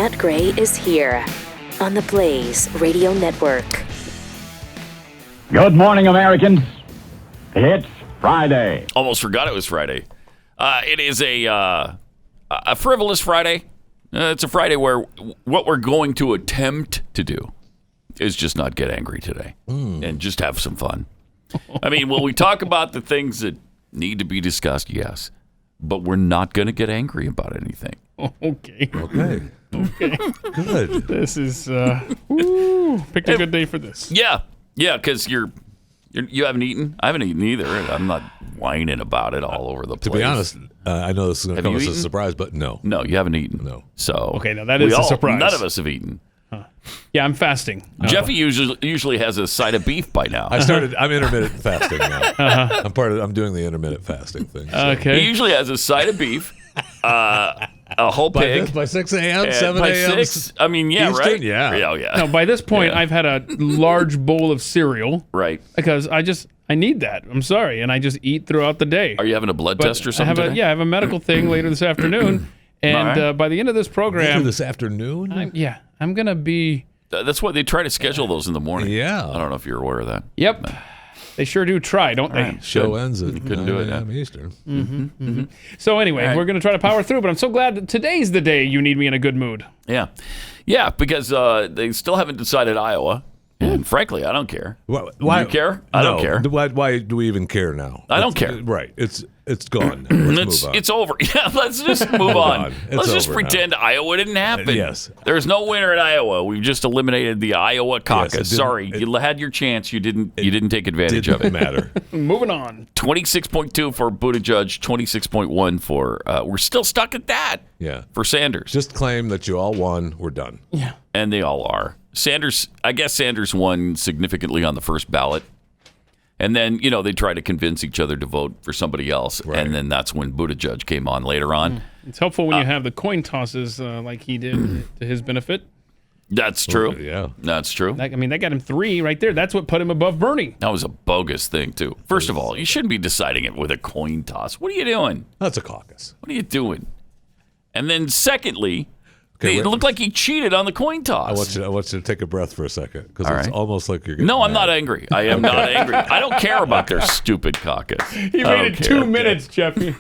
Matt Gray is here on the Blaze Radio Network. Good morning, Americans. It's Friday. Almost forgot it was Friday. It is a Frivolous Friday. It's a Friday where what we're going to attempt to do is just not get angry today and just have some fun. I mean, will we talk about the things that need to be discussed? Yes. But we're not going to get angry about anything. Okay. Good. This is picked a good day for this. Yeah, because you haven't eaten. I haven't eaten either. I'm not whining about it all over the place. To be honest, I know this is going to come as a surprise, but no. No, you haven't eaten. No. So okay, now that is a surprise. None of us have eaten. Yeah, I'm fasting. Jeffy usually has a side of beef by now. I'm intermittent fasting now. I'm doing the intermittent fasting thing. So. Okay. He usually has a side of beef, a whole pig. By 6 a.m., 7 a.m. By 6, I mean, yeah, Eastern? right? Yeah. Oh, yeah. No, by this point, I've had a large bowl of cereal. Right. Because I need that. I'm sorry. And I just eat throughout the day. Are you having a blood test or something today? I have a medical thing later this afternoon. And right. By the end of this program. Later this afternoon? I'm going to be. That's why they try to schedule those in the morning. Yeah. I don't know if you're aware of that. Yep. But they sure do try, don't they? Right. Show ends at couldn't do it 9 a.m. Eastern. Mm-hmm. So anyway, we're going to try to power through, but I'm so glad that today's the day you need me in a good mood. Yeah. Yeah, because they still haven't decided Iowa. And frankly, I don't care. Why? Do you care? I don't care. Why do we even care now? I don't care. Right. It's gone. Let's move on. It's over. Yeah, let's just move on. Let's just over pretend Iowa didn't happen. Yes. There's no winner in Iowa. We've just eliminated the Iowa caucus. Sorry, you had your chance. You didn't take advantage of it. Didn't matter. Moving on. 26.2 for Buttigieg, 26.1 for we're still stuck at that. Yeah. For Sanders. Just claim that you all won. We're done. Yeah. And they all are. I guess Sanders won significantly on the first ballot. And then, they try to convince each other to vote for somebody else. Right. And then that's when Buttigieg came on later on. It's helpful when you have the coin tosses like he did to his benefit. That's true. Yeah. That's true. That got him 3 right there. That's what put him above Bernie. That was a bogus thing, too. First of all, you shouldn't be deciding it with a coin toss. What are you doing? That's a caucus. What are you doing? And then secondly, it looked like he cheated on the coin toss. I want you to take a breath for a second because it's right. almost like you're getting No, I'm mad. not angry. I am not angry. I don't care about their stupid caucus. He made it 2 minutes, Jeffy.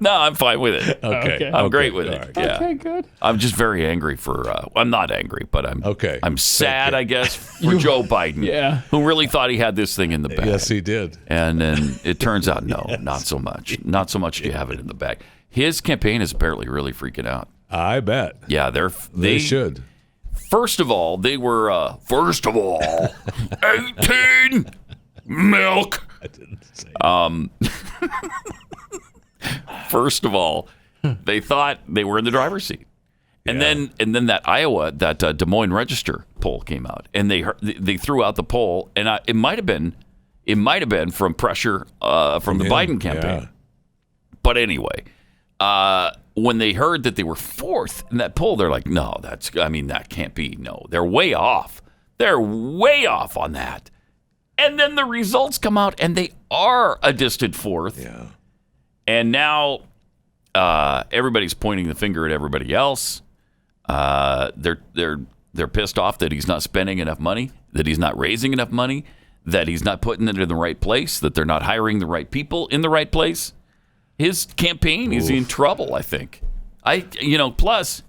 No, I'm fine with it. Okay. I'm great with All it. right. Yeah. Okay, good. I'm just very angry for. I'm not angry, but I'm. Okay. I'm sad, I guess, for Joe Biden. Yeah. Who really thought he had this thing in the bag. Yes, he did. And then it turns out, no, not so much. Not so much do you have it in the bag. His campaign is apparently really freaking out. I bet. Yeah, they should. First of all, they were 18 milk. I didn't say. First of all, they thought they were in the driver's seat. And then that Iowa, that Des Moines Register poll came out, and they threw out the poll, and it might have been from pressure from the Biden campaign. Yeah. But anyway, when they heard that they were 4th in that poll, they're like, no, that can't be. No, they're way off. They're way off on that. And then the results come out, and they are a distant 4th. Yeah. And now everybody's pointing the finger at everybody else. They're pissed off that he's not spending enough money, that he's not raising enough money, that he's not putting it in the right place, that they're not hiring the right people in the right place. His campaign is in trouble, I think. Plus,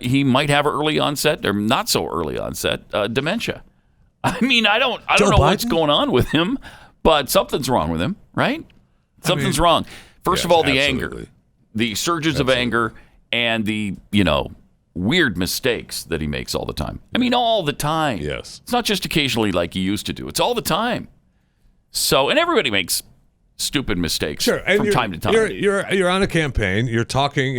he might have early onset or not so early onset dementia. I mean, I don't know what's going on with him, but something's wrong with him, right? Something's wrong. First of all, the anger, the surges of anger, and the weird mistakes that he makes all the time. I mean, all the time. Yes. It's not just occasionally like he used to do. It's all the time. So, and everybody makes stupid mistakes from time to time. You're on a campaign. You're talking,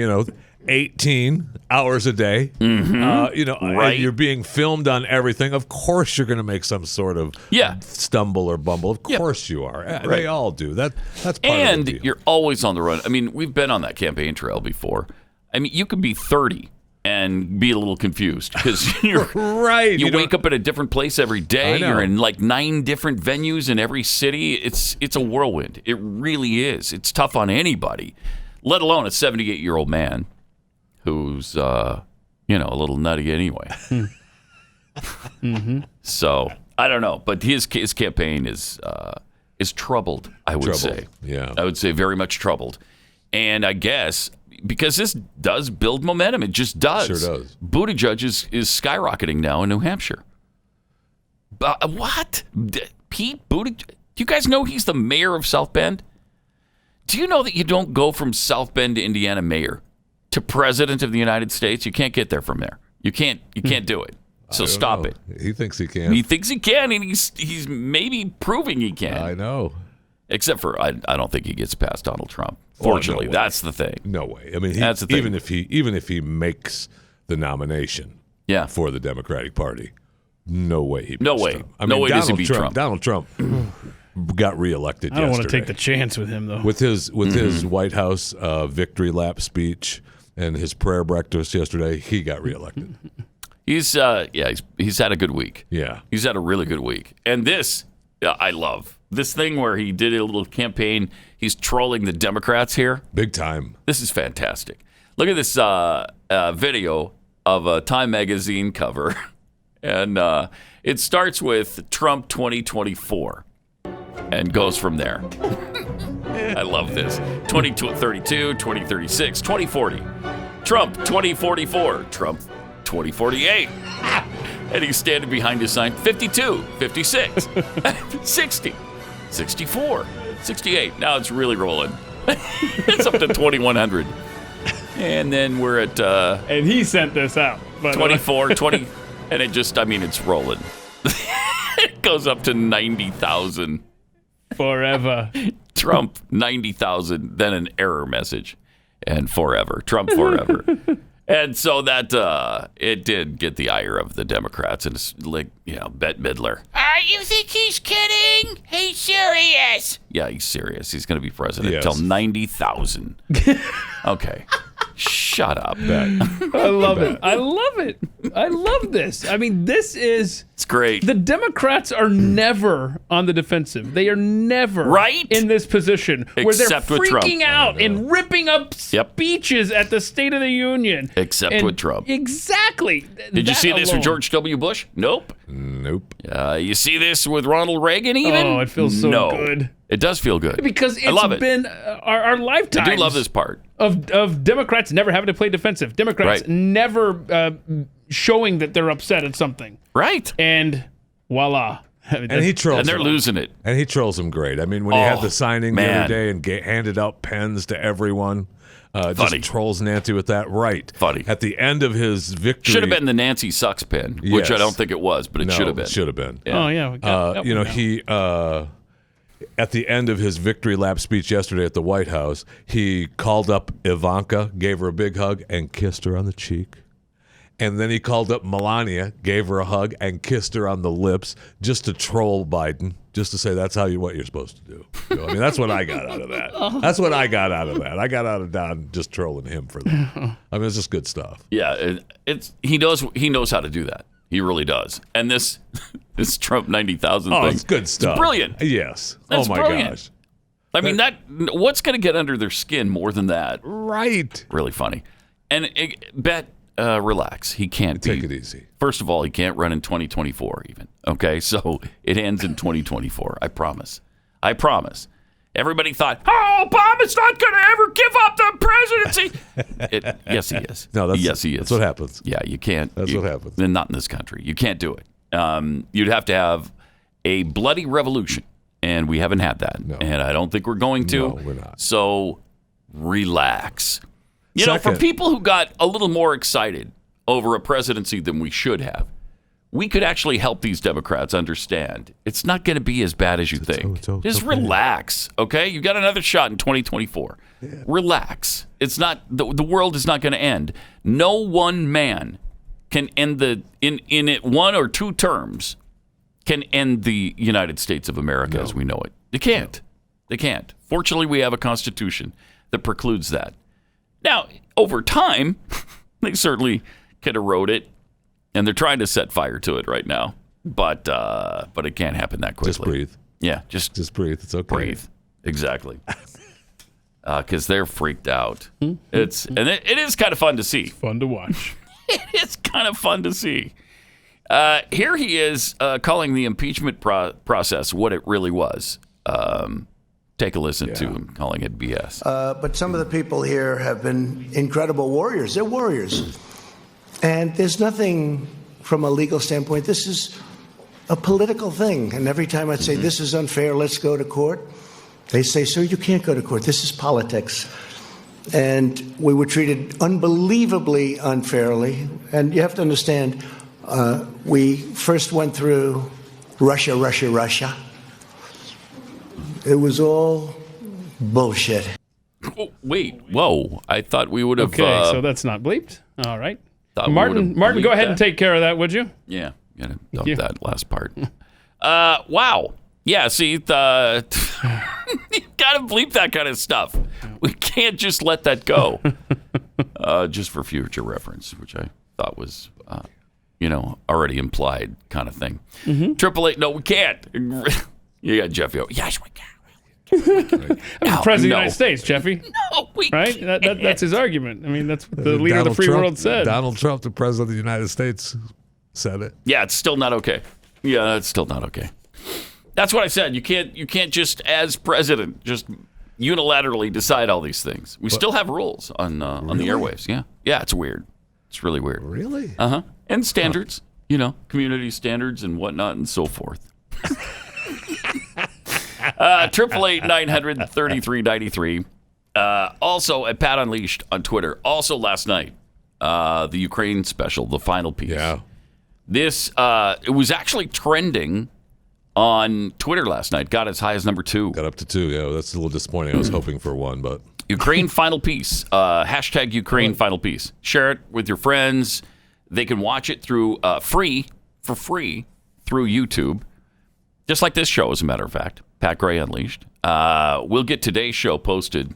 18 hours a day. Mm-hmm. Right. And you're being filmed on everything. Of course, you're going to make some sort of stumble or bumble. Of course, you are. Right. They all do. That's part of the And deal. you're always on the run. I mean, we've been on that campaign trail before. I mean, you could be 30 and be a little confused because you're right. You wake up at a different place every day. You're in like 9 different venues in every city. It's a whirlwind. It really is. It's tough on anybody, let alone a 78-year-old man who's a little nutty anyway. So I don't know, but his campaign is troubled. I would say, I would say very much troubled, and I guess because this does build momentum, it just does. Sure does. Buttigieg is skyrocketing now in New Hampshire. What? Pete Buttigieg? Do you guys know he's the mayor of South Bend? Do you know that you don't go from South Bend to Indiana mayor to president of the United States? You can't get there from there. You can't do it. So stop it. He thinks he can. He thinks he can, and he's maybe proving he can. I know. Except for I don't think he gets past Donald Trump. Fortunately, that's the thing. No way. I mean, that's the thing. Even if he makes the nomination for the Democratic Party, no way he beats Trump. No way does he beat Trump. Donald Trump got reelected yesterday. I don't want to take the chance with him, though. With his White House victory lap speech and his prayer breakfast yesterday, he got reelected. He's had a good week. Yeah. He's had a really good week. And this, I love. This thing where he did a little campaign, he's trolling the Democrats here. Big time. This is fantastic. Look at this video of a Time magazine cover. And it starts with Trump 2024 and goes from there. I love this. 2032, 2036, 2040. Trump 2044. Trump 2048. And he's standing behind his sign 52, 56, 60, 64, 68. Now it's really rolling. It's up to 2100. And then we're at and he sent this out. 24, 20, and it's rolling. It goes up to 90,000. Forever. Trump 90,000, then an error message, and forever. Trump forever. And so that it did get the ire of the Democrats, and it's like, Bette Midler. You think he's kidding? He's serious. Yeah, he's serious. He's going to be president until 90,000. Okay. Shut up, Bet. I love it. I love it. I love this. I mean, it's great. The Democrats are never on the defensive. They are never in this position where Except they're with Trump. freaking out and ripping up speeches at the State of the Union. Except with Trump. Exactly. Did you see this with George W. Bush? Nope. You see this with Ronald Reagan even? Oh, it feels so good. It does feel good. Because it's been our lifetimes. I do love this part. Of Democrats never having to play defensive. Democrats never showing that they're upset at something. Right. And voila. And he trolls and they're losing it. And he trolls them great. I mean, when he had the signing the other day and handed out pens to everyone, just trolls Nancy with that. Right. Funny. At the end of his victory. Should have been the Nancy Sucks pen, which I don't think it was, but it should have been. It should have been. Yeah. Oh, yeah. He... at the end of his victory lap speech yesterday at the White House, he called up Ivanka, gave her a big hug, and kissed her on the cheek. And then he called up Melania, gave her a hug, and kissed her on the lips, just to troll Biden, just to say that's what you're supposed to do. I mean, that's what I got out of that. That's what I got out of that. I got out of Don just trolling him for that. I mean, it's just good stuff. Yeah, he knows how to do that. He really does. And this Trump 90,000 thing. Oh, it's good stuff. It's brilliant. Yes. That's oh, my brilliant. gosh. I mean, what's going to get under their skin more than that? Right. Really funny. And relax. He can't Take it easy. First of all, he can't run in 2024 even. Okay? So it ends in 2024. I promise. Everybody thought, Obama's not going to ever give up the presidency. Yes, he is. No, yes, he is. That's what happens. Yeah, you can't. That's what happens. Not in this country. You can't do it. You'd have to have a bloody revolution, and we haven't had that. No. And I don't think we're going to. No, we're not. So relax. For people who got a little more excited over a presidency than we should have, we could actually help these Democrats understand it's not going to be as bad as you think. Just relax, okay? You got another shot in 2024. Yeah. Relax. It's not the world is not going to end. No one man can end in it 1 or 2 terms can end the United States of America as we know it. They can't. They can't. Fortunately, we have a constitution that precludes that. Now, over time, they certainly could erode it. And they're trying to set fire to it right now, but it can't happen that quickly. Just breathe. Yeah, just breathe. It's okay. Breathe. Exactly. Because they're freaked out. It is kind of fun to see. Fun to watch. It is kind of fun to see. Here he is calling the impeachment process what it really was. Take a listen to him calling it BS. But some of the people here have been incredible warriors. They're warriors. And there's nothing from a legal standpoint. This is a political thing. And every time I'd say, this is unfair, let's go to court, they say, sir, you can't go to court. This is politics. And we were treated unbelievably unfairly. And you have to understand, we first went through Russia. It was all bullshit. Oh, wait, whoa. I thought we would have... Okay, so that's not bleeped. All right. Martin, go ahead and take care of that, would you? Yeah, gotta dump that last part. Wow. Yeah, see, you gotta bleep that kind of stuff. We can't just let that go. Just for future reference, which I thought was, already implied kind of thing. 888, no, we can't. You got Jeffy. Yes, we can. I'm the President of the United States, Jeffy. No, we right? can't. That's his argument. I mean, that's what the leader of the free world said. Donald Trump, the President of the United States, said it. Yeah, it's still not okay. Yeah, it's still not okay. That's what I said. You can't just, as president, just unilaterally decide all these things. We still have rules on the airwaves. Yeah, it's weird. It's really weird. Really? And standards, community standards and whatnot and so forth. 888-900-3393. Also at Pat Unleashed on Twitter. Also last night, the Ukraine special, the final piece. Yeah. This it was actually trending on Twitter last night. Got as high as number 2. Got up to 2. Yeah, that's a little disappointing. I was hoping for 1, but Ukraine final piece. Hashtag Ukraine final piece. Share it with your friends. They can watch it through free through YouTube. Just like this show, as a matter of fact. Pat Gray Unleashed. We'll get today's show posted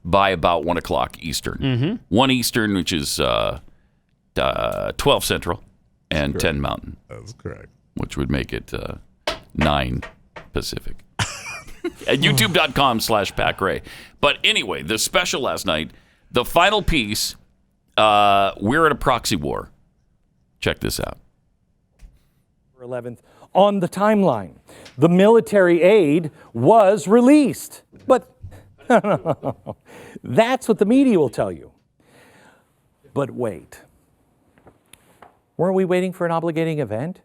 by about 1 o'clock Eastern. 1 Eastern, which is 12 Central, and 10 Mountain. That's correct. Which would make it 9 Pacific. At youtube.com/Pat Gray. But anyway, the special last night, the final piece, we're in a proxy war. Check this out. 11th on the timeline. The military aid was released. But that's what the media will tell you. But wait. Weren't we waiting for an obligating event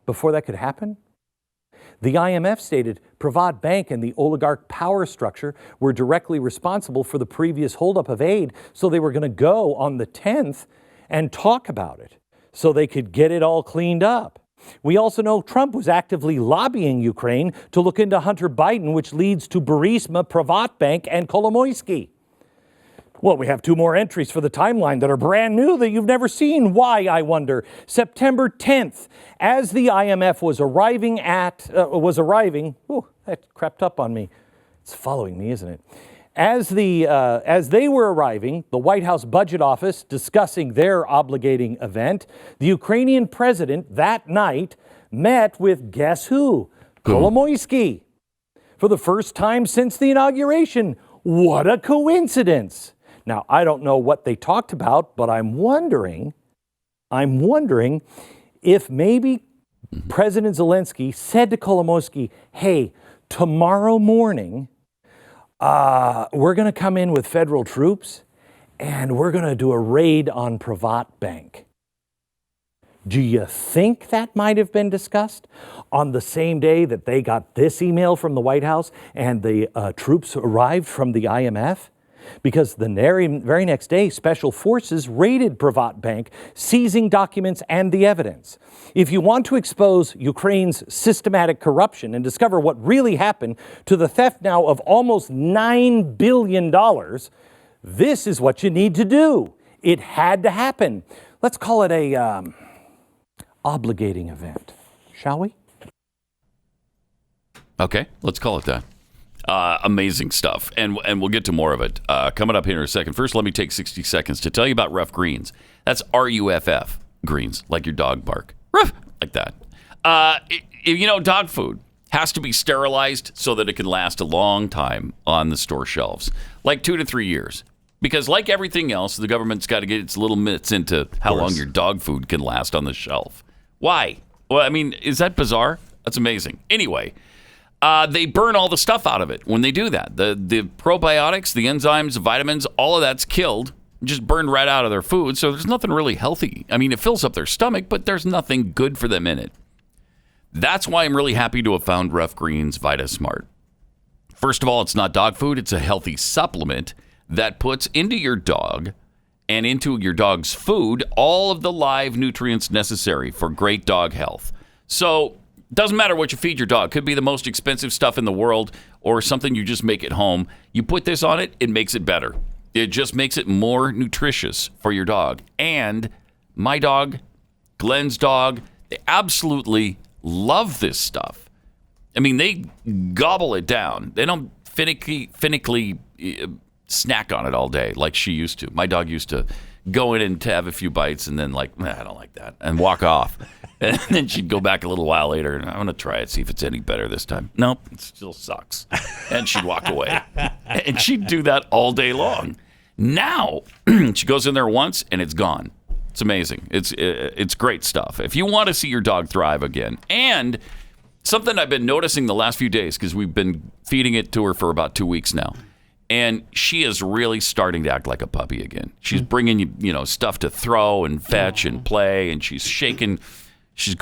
before that could happen? The IMF stated Privat Bank and the oligarch power structure were directly responsible for the previous holdup of aid, so they were going to go on the 10th and talk about it so they could get it all cleaned up. We also know Trump was actively lobbying Ukraine to look into Hunter Biden, which leads to Burisma, Privat Bank, and Kolomoisky. Well, we have 2 more entries for the timeline that are brand new that you've never seen. Why, I wonder? September 10th, as the IMF was arriving, that crept up on me. It's following me, isn't it? As they were arriving, the White House Budget Office discussing their obligating event, the Ukrainian president that night met with guess who? Kolomoisky. For the first time since the inauguration. What a coincidence. Now, I don't know what they talked about, but I'm wondering if maybe President Zelensky said to Kolomoisky, hey, tomorrow morning, we're going to come in with federal troops and we're going to do a raid on Privat Bank. Do you think that might have been discussed on the same day that they got this email from the White House and the troops arrived from the IMF? Because the very next day, special forces raided Privat Bank, seizing documents and the evidence. If you want to expose Ukraine's systematic corruption and discover what really happened to the theft now of almost $9 billion, this is what you need to do. It had to happen. Let's call it a obligating event, shall we? Okay, let's call it that. Amazing stuff, and we'll get to more of it coming up here in a second. First, let me take 60 seconds to tell you about Ruff Greens. That's RUFF Greens, like your dog bark. Ruff, like that. Dog food has to be sterilized so that it can last a long time on the store shelves, like 2 to 3 years. Because like everything else, the government's got to get its little mitts into how long your dog food can last on the shelf. Why? Well, I mean, is that bizarre? That's amazing. Anyway, they burn all the stuff out of it when they do that. The probiotics, the enzymes, the vitamins, all of that's killed, just burned right out of their food. So there's nothing really healthy. I mean, it fills up their stomach, but there's nothing good for them in it. That's why I'm really happy to have found Rough Greens Vita Smart. First of all, it's not dog food. It's a healthy supplement that puts into your dog and into your dog's food all of the live nutrients necessary for great dog health. So it doesn't matter what you feed your dog. Could be the most expensive stuff in the world or something you just make at home. You put this on it, it makes it better. It just makes it more nutritious for your dog. And my dog, Glenn's dog, they absolutely love this stuff. I mean, they gobble it down. They don't finicky snack on it all day like she used to. My dog used to go in and to have a few bites and then like, I don't like that, and walk off. And then she'd go back a little while later and I'm going to try it, see if it's any better this time. Nope, it still sucks. And she'd walk away. And she'd do that all day long. Now, she goes in there once and it's gone. It's amazing. It's great stuff. If you want to see your dog thrive again, and something I've been noticing the last few days, because we've been feeding it to her for about 2 weeks now, and she is really starting to act like a puppy again. She's bringing you stuff to throw and fetch and play, and she's shaking. She's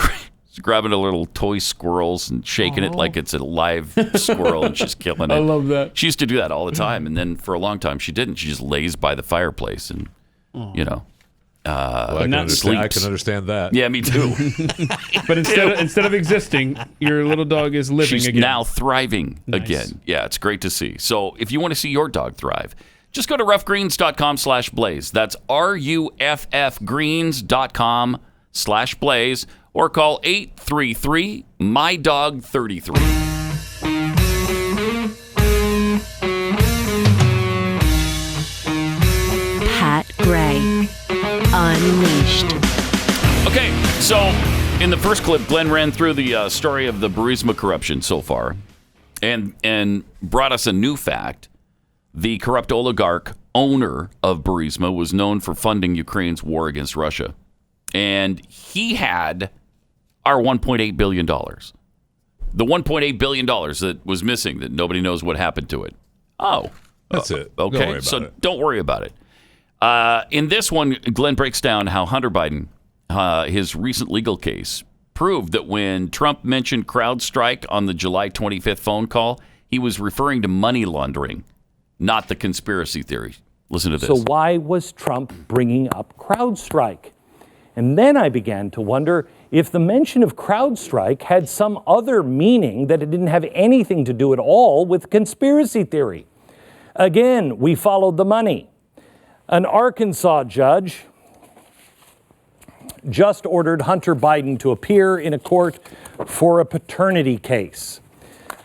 grabbing a little toy squirrels and shaking it like it's a live squirrel, and she's killing it. I love that. She used to do that all the time, and then for a long time she didn't. She just lays by the fireplace and Well, I can understand that. Yeah, me too. But instead of existing, your little dog is living She's again. now thriving again. Yeah, it's great to see. So if you want to see your dog thrive, just go to roughgreens.com/blaze. That's ruffgreens.com/blaze, or call 833-MY-DOG-33. Pat Gray Unleashed. Okay, so in the first clip, Glenn ran through the story of the Burisma corruption so far and brought us a new fact. The corrupt oligarch owner of Burisma was known for funding Ukraine's war against Russia. And he had our $1.8 billion. The $1.8 billion that was missing, that nobody knows what happened to it. Oh. That's it. Okay, Don't worry about it. Don't worry about it. In this one, Glenn breaks down how Hunter Biden, his recent legal case, proved that when Trump mentioned CrowdStrike on the July 25th phone call, he was referring to money laundering, not the conspiracy theory. Listen to this. So why was Trump bringing up CrowdStrike? And then I began to wonder if the mention of CrowdStrike had some other meaning, that it didn't have anything to do at all with conspiracy theory. Again, we followed the money. An Arkansas judge just ordered Hunter Biden to appear in a court for a paternity case.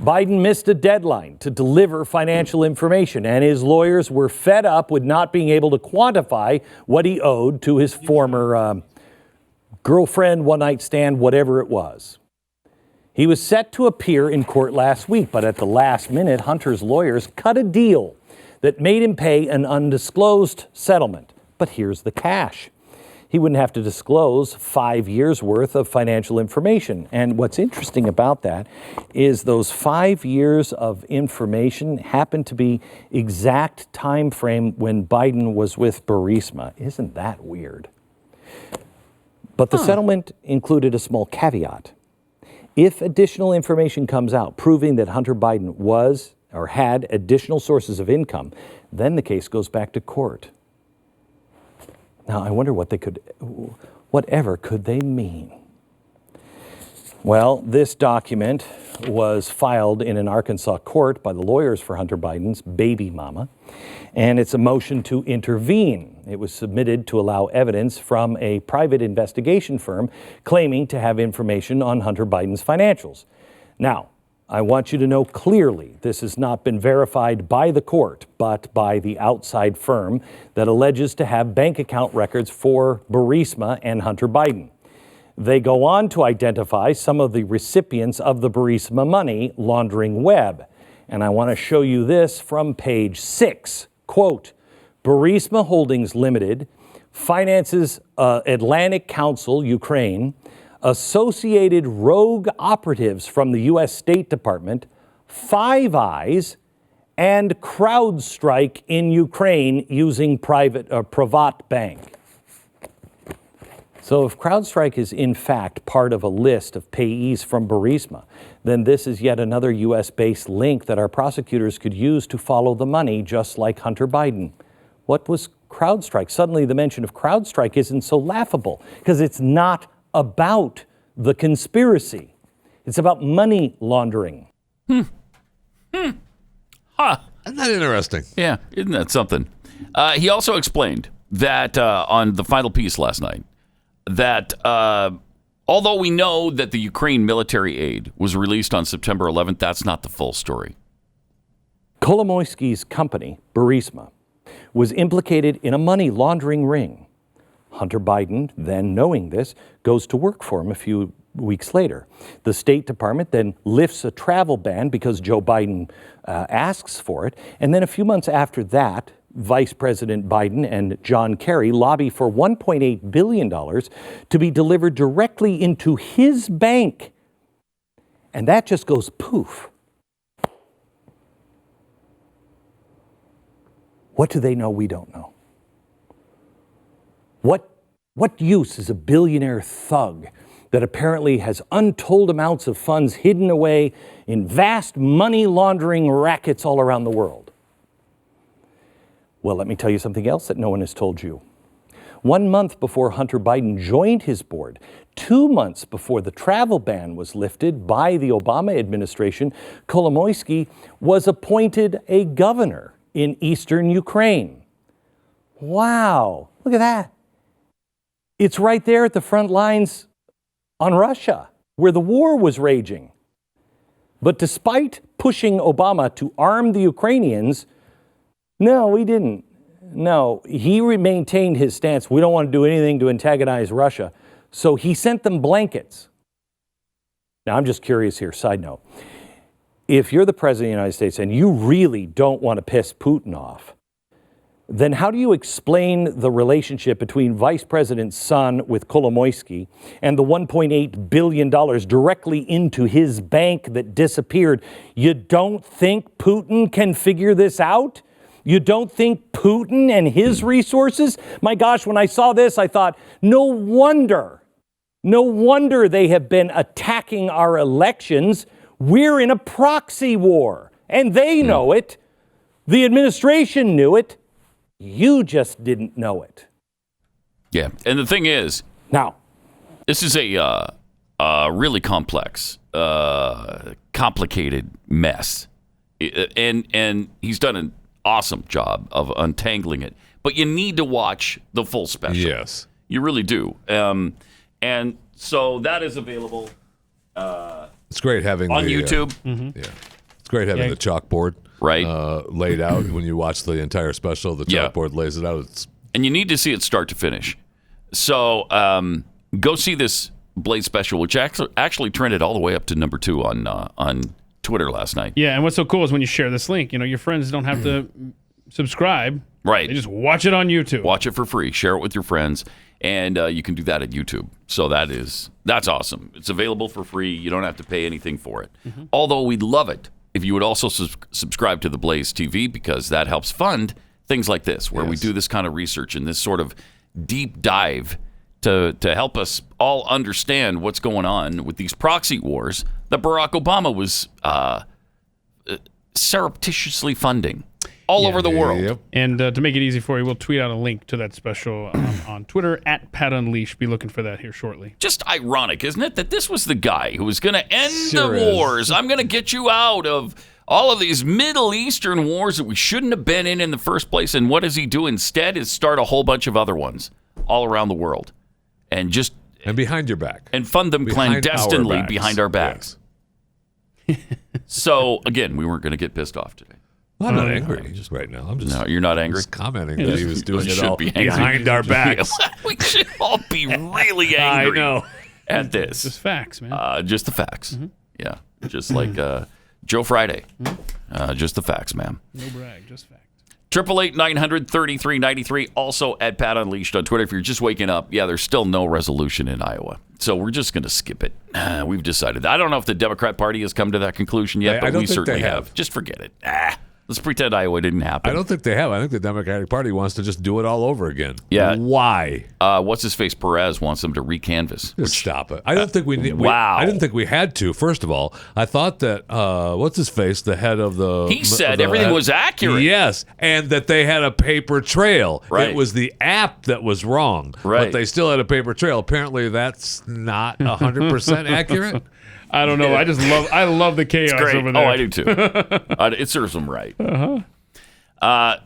Biden missed a deadline to deliver financial information, and his lawyers were fed up with not being able to quantify what he owed to his former girlfriend, one-night stand, whatever it was. He was set to appear in court last week, but at the last minute, Hunter's lawyers cut a deal that made him pay an undisclosed settlement. But here's the cash. He wouldn't have to disclose 5 years' worth of financial information. And what's interesting about that is those 5 years of information happen to be exact time frame when Biden was with Burisma. Isn't that weird? But the settlement included a small caveat. If additional information comes out proving that Hunter Biden was or had additional sources of income, then the case goes back to court. Now, I wonder whatever could they mean? Well, this document was filed in an Arkansas court by the lawyers for Hunter Biden's baby mama, and it's a motion to intervene. It was submitted to allow evidence from a private investigation firm claiming to have information on Hunter Biden's financials. Now, I want you to know clearly this has not been verified by the court, but by the outside firm that alleges to have bank account records for Burisma and Hunter Biden. They go on to identify some of the recipients of the Burisma money laundering web. And I want to show you this from page 6. Quote, Burisma Holdings Limited finances Atlantic Council, Ukraine, associated rogue operatives from the U.S. State Department, Five Eyes, and CrowdStrike in Ukraine using Privat Bank. So if CrowdStrike is in fact part of a list of payees from Burisma, then this is yet another U.S.-based link that our prosecutors could use to follow the money, just like Hunter Biden. What was CrowdStrike? Suddenly the mention of CrowdStrike isn't so laughable because it's not about the conspiracy. It's about money laundering. Huh. Isn't that interesting? Yeah, isn't that something? He also explained that on the final piece last night, that although we know that the Ukraine military aid was released on September 11th, that's not the full story. Kolomoisky's company, Burisma, was implicated in a money laundering ring. Hunter Biden, then knowing this, goes to work for him a few weeks later. The State Department then lifts a travel ban because Joe Biden asks for it. And then a few months after that, Vice President Biden and John Kerry lobby for $1.8 billion to be delivered directly into his bank. And that just goes poof. What do they know we don't know? What use is a billionaire thug that apparently has untold amounts of funds hidden away in vast money laundering rackets all around the world? Well, let me tell you something else that no one has told you. 1 month before Hunter Biden joined his board, 2 months before the travel ban was lifted by the Obama administration, Kolomoisky was appointed a governor in eastern Ukraine. Wow, look at that. It's right there at the front lines on Russia, where the war was raging. But despite pushing Obama to arm the Ukrainians, no, he didn't. No, he maintained his stance. We don't want to do anything to antagonize Russia. So he sent them blankets. Now, I'm just curious here, side note. If you're the president of the United States and you really don't want to piss Putin off, then how do you explain the relationship between Vice President's son with Kolomoisky and the $1.8 billion directly into his bank that disappeared? You don't think Putin can figure this out? You don't think Putin and his resources? My gosh, when I saw this, I thought, no wonder they have been attacking our elections. We're in a proxy war, and they know it. The administration knew it. You just didn't know it. Yeah, and the thing is, now, this is a really complex, complicated mess, and he's done an awesome job of untangling it. But you need to watch the full special. Yes, you really do. And so that is available. It's great having on the, YouTube. Yeah, it's great having the chalkboard laid out when you watch the entire special. The chalkboard lays it out. And you need to see it start to finish. So go see this Blaze special, which actually trended all the way up to number 2 on Twitter last night. Yeah, and what's so cool is when you share this link, your friends don't have to subscribe. Right. They just watch it on YouTube. Watch it for free. Share it with your friends. And you can do that at YouTube. So that's awesome. It's available for free. You don't have to pay anything for it. Mm-hmm. Although we'd love it if you would also subscribe to the Blaze TV, because that helps fund things like this, where we do this kind of research and this sort of deep dive to help us all understand what's going on with these proxy wars that Barack Obama was surreptitiously funding all over the world. Yep. And to make it easy for you, we'll tweet out a link to that special on Twitter at Pat Unleashed. Be looking for that here shortly. Just ironic, isn't it, that this was the guy who was going to end the wars. I'm going to get you out of all of these Middle Eastern wars that we shouldn't have been in the first place. And what does he do instead is start a whole bunch of other ones all around the world. And behind your back. And fund them clandestinely behind our backs. Yes. So, again, we weren't going to get pissed off today. Well, I'm not angry right now. No, you're not angry? Just commenting that he was doing it all behind our backs. We should all be really angry at this. Just facts, man. Just the facts. Mm-hmm. Yeah. Just like Joe Friday. Mm-hmm. Just the facts, ma'am. No brag, just facts. 888-900-3393. Also at Pat Unleashed on Twitter. If you're just waking up, there's still no resolution in Iowa. So we're just going to skip it. We've decided. I don't know if the Democrat Party has come to that conclusion yet, but we certainly have. Just forget it. Let's pretend Iowa didn't happen. I don't think they have. I think the Democratic Party wants to just do it all over again. Yeah. Why? What's-his-face Perez wants them to recanvass. Just stop it. I don't think we need. Wow. I didn't think we had to. First of all, I thought that what's-his-face, the head of the... He said everything was accurate. Yes, and that they had a paper trail. Right. It was the app that was wrong. Right. But they still had a paper trail. Apparently, that's not 100% accurate. I don't know. I love the chaos over there. Oh, I do too. It serves them right.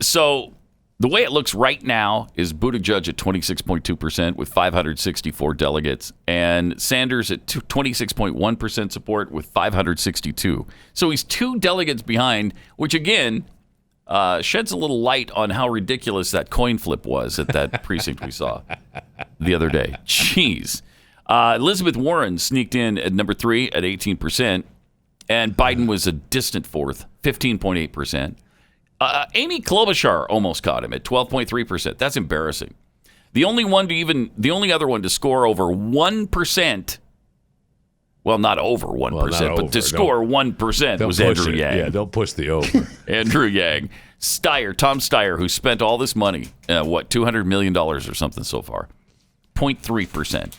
So the way it looks right now is Buttigieg at 26.2% with 564 delegates, and Sanders at 26.1% support with 562. So he's 2 delegates behind, which again sheds a little light on how ridiculous that coin flip was at that precinct we saw the other day. Jeez. Elizabeth Warren sneaked in at number 3 at 18%, and Biden was a distant fourth, 15.8%. Amy Klobuchar almost caught him at 12.3%. That's embarrassing. The only other one to score over 1%. Well, not over 1%, but to score 1% was Andrew Yang. Yeah, don't push the over. Andrew Yang. Tom Steyer, who spent all this money, $200 million or something so far, 0.3%.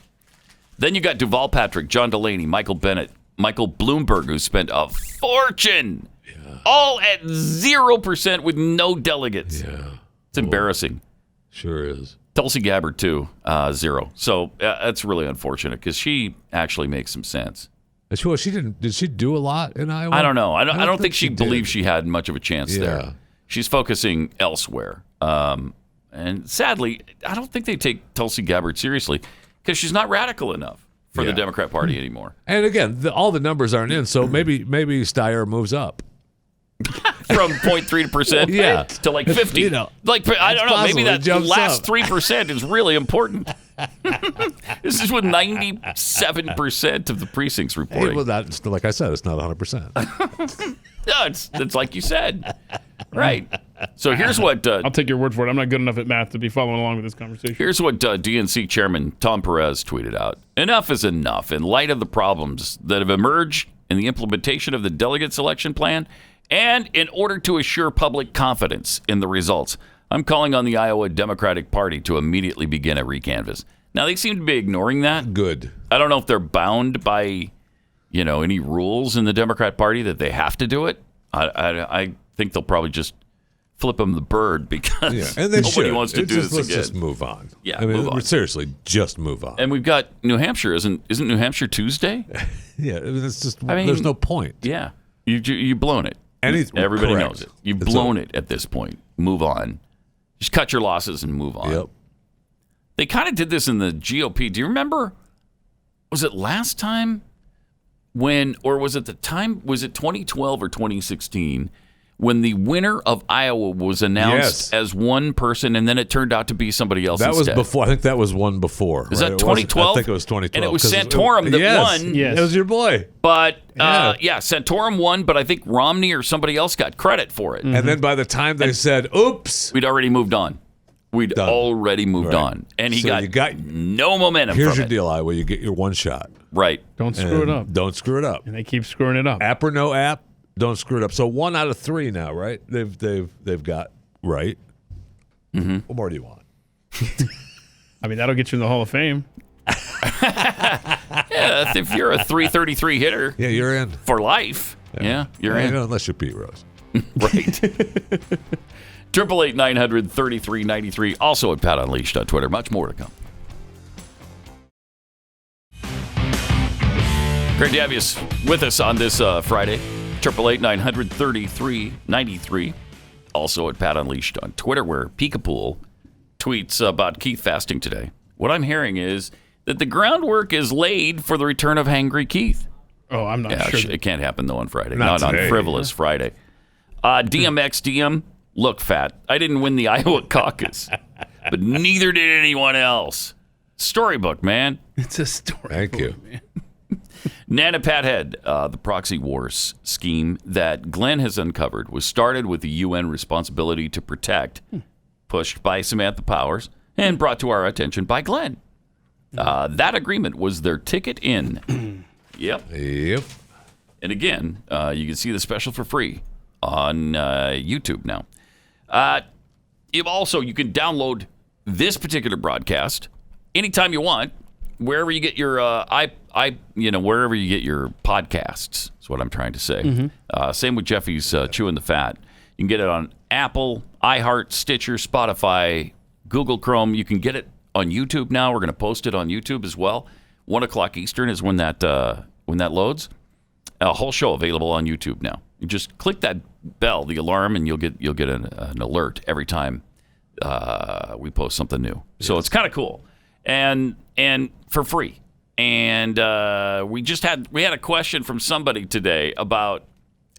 Then you got Duval Patrick, John Delaney, Michael Bennett, Michael Bloomberg, who spent a fortune, all at 0% with no delegates. Yeah. It's embarrassing. Sure is. Tulsi Gabbard, too, 0. So that's really unfortunate because she actually makes some sense. Well, did she do a lot in Iowa? I don't know. I don't think she believed she had much of a chance there. She's focusing elsewhere. And sadly, I don't think they take Tulsi Gabbard seriously, because she's not radical enough for the Democrat Party anymore. And again, all the numbers aren't in, so maybe Steyer moves up from 0.3% to like 50. I don't know. Maybe that last 3% is really important. This is with 97% of the precincts reporting. Well, that's, like I said, it's not 100%. No, it's like you said. Right. So here's what... I'll take your word for it. I'm not good enough at math to be following along with this conversation. Here's what DNC Chairman Tom Perez tweeted out. Enough is enough in light of the problems that have emerged in the implementation of the delegate selection plan, and in order to assure public confidence in the results, I'm calling on the Iowa Democratic Party to immediately begin a recanvass. Now, they seem to be ignoring that. Good. I don't know if they're bound by, any rules in the Democrat Party that they have to do it. I think they'll probably just flip them the bird because nobody wants to do this again. Let's just move on. Yeah, move on. Seriously, just move on. And we've got New Hampshire. Isn't New Hampshire Tuesday? It's just there's no point. Yeah, you've blown it. Everybody knows it. You've blown it at this point. Move on. Just cut your losses and move on. Yep. They kind of did this in the GOP. Do you remember? Was it last time was it 2012 or 2016 when the winner of Iowa was announced as one person, and then it turned out to be somebody else instead? That was before. I think that was one before. Is that 2012? I think it was 2012. And it was Santorum that won. Yes. It was your boy. But, Santorum won, but I think Romney or somebody else got credit for it. Mm-hmm. And then by the time they said, oops. We'd already moved on. Already moved on. And he got no momentum from it. Here's your deal, Iowa. You get your one shot. Right. Don't screw it up. Don't screw it up. And they keep screwing it up. App or no app, don't screw it up. So 1 out of 3 now, right? They've got right. Mm-hmm. What more do you want? I mean, that'll get you in the Hall of Fame. Yeah, if you're a 333 hitter, you're in for life. Yeah, you're in. Unless you're Pete Rose. Right. 888-900-3393. Also at Pat Unleashed on Twitter. Much more to come. Great to have you with us on this Friday. 888-900-3393. Also at Pat Unleashed on Twitter, where Peekapool tweets about Keith fasting today. What I'm hearing is that the groundwork is laid for the return of Hangry Keith. Oh, I'm not sure. It can't happen, though, on Friday. Not on today. Frivolous Friday. DMXDM, look, Fat. I didn't win the Iowa caucus, but neither did anyone else. Storybook, man. It's a story. Thank you. Man. Nana Pathead, the proxy wars scheme that Glenn has uncovered was started with the UN responsibility to protect, pushed by Samantha Powers, and brought to our attention by Glenn. That agreement was their ticket in. Yep. And again, you can see the special for free on YouTube now. You can download this particular broadcast anytime you want, wherever you get your wherever you get your podcasts. Is what I'm trying to say. Same with Jeffy's Chewing the Fat. You can get it on Apple, iHeart, Stitcher, Spotify, Google Chrome. You can get it on YouTube now. We're going to post it on YouTube as well. 1 o'clock Eastern is when that loads. A whole show available on YouTube now. You just click that bell, the alarm, and you'll get an alert every time we post something new. So it's kind of cool, and for free. And we had a question from somebody today about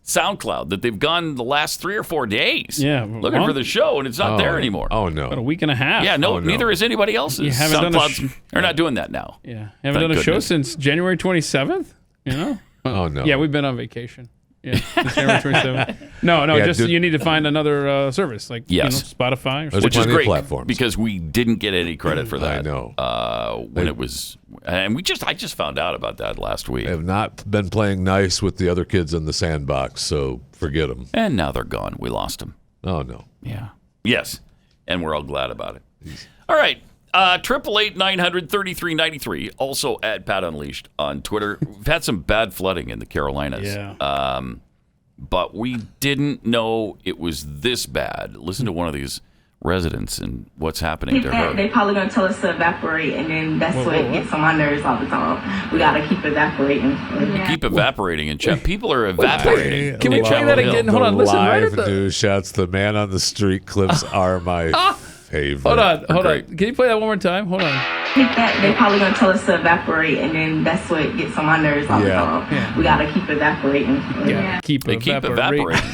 SoundCloud that they've gone the last 3 or 4 days. Looking for the show, and it's not there anymore. Oh no, about a week and a half. Yeah, no, neither is anybody else's. You haven't done they're not doing that now. Yeah, haven't done a show since January 27th. You know. Oh no. Yeah, we've been on vacation. Yeah, January 27th. No, you need to find another service like Spotify, or which is great platforms. Because we didn't get any credit for that. I know. When it was, and I just found out about that last week. They have not been playing nice with the other kids in the sandbox, so forget them. And now they're gone. We lost them. Oh no. Yeah. Yes, and we're all glad about it. All right. 888-900-3393. Also at Pat Unleashed on Twitter. We've had some bad flooding in the Carolinas. Yeah. But we didn't know it was this bad. Listen to one of these residents and what's happening to her. They probably going to tell us to evaporate, and then that's what gets on my nerves all the time. We got to keep evaporating. Keep evaporating in Chapel. People are evaporating. Can we play that again? Hold on, listen. Live news shots. The man on the street clips are my favorite. Hold on. Can you play that one more time? Hold on. They probably going to tell us to evaporate, and then that's what gets on my nerves all the time. Yeah. We got to keep evaporating. Keep evaporating.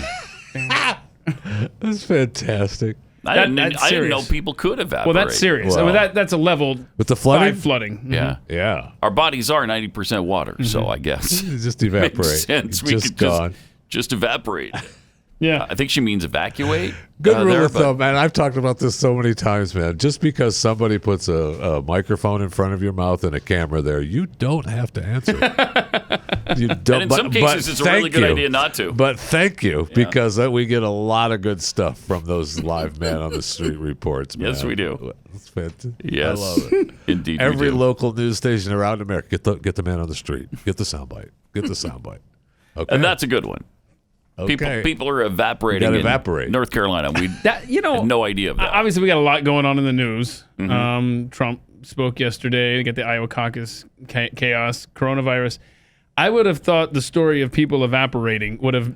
That's fantastic. I didn't know people could evaporate. Well, that's serious. Well, I mean, that's a level with the flooding. Flooding. Yeah. Our bodies are 90% water, so I guess just evaporate. Makes sense. We could just evaporate. Yeah. I think she means evacuate. Good rule of thumb, man. I've talked about this so many times, man. Just because somebody puts a microphone in front of your mouth and a camera there, you don't have to answer. You don't. And in some cases, it's a really good idea not to. But thank you, because we get a lot of good stuff from those live man on the street reports, man. Yes, we do. That's fantastic. Yes. I love it. Indeed, Every we do. local news station around America, get the man on the street. Get the soundbite. Okay. And that's a good one. Okay. People are evaporating in North Carolina. We had no idea of that. Obviously, we got a lot going on in the news. Trump spoke yesterday. We got the Iowa caucus chaos, coronavirus. I would have thought the story of people evaporating would have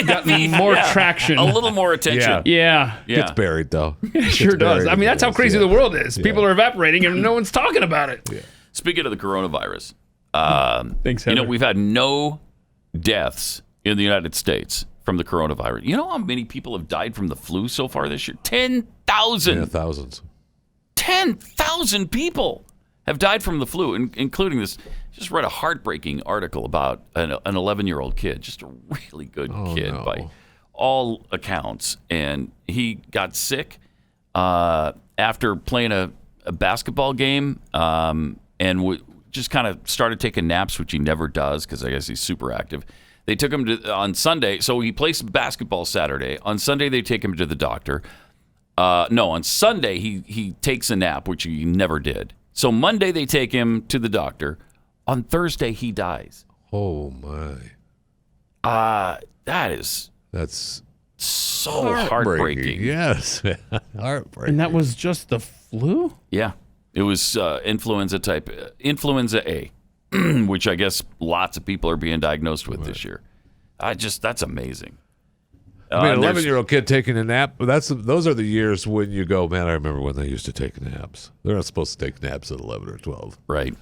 gotten more traction. A little more attention. Yeah. Gets buried, though. It sure does. I mean, that's how crazy the world is. People are evaporating and no one's talking about it. Yeah. Speaking of the coronavirus, thanks, Heather. we've had no deaths in the United States from the coronavirus. You know how many people have died from the flu so far this year? 10,000. Yeah, thousands. 10,000 people have died from the flu, including this. Just read a heartbreaking article about an 11-year-old kid, just a really good kid by all accounts. And he got sick after playing a basketball game and just kind of started taking naps, which he never does because I guess he's super active. They took him on Sunday. So he plays basketball Saturday. On Sunday, they take him to the doctor. On Sunday, he takes a nap, which he never did. So Monday, they take him to the doctor. On Thursday, he dies. Oh, my. That's so heartbreaking. Yes. Heartbreaking. And that was just the flu? Yeah. It was influenza A. Which I guess lots of people are being diagnosed with this year. That's amazing. I mean, 11-year-old kid taking a nap. Those are the years when you go, man, I remember when they used to take naps. They're not supposed to take naps at 11 or 12. Right.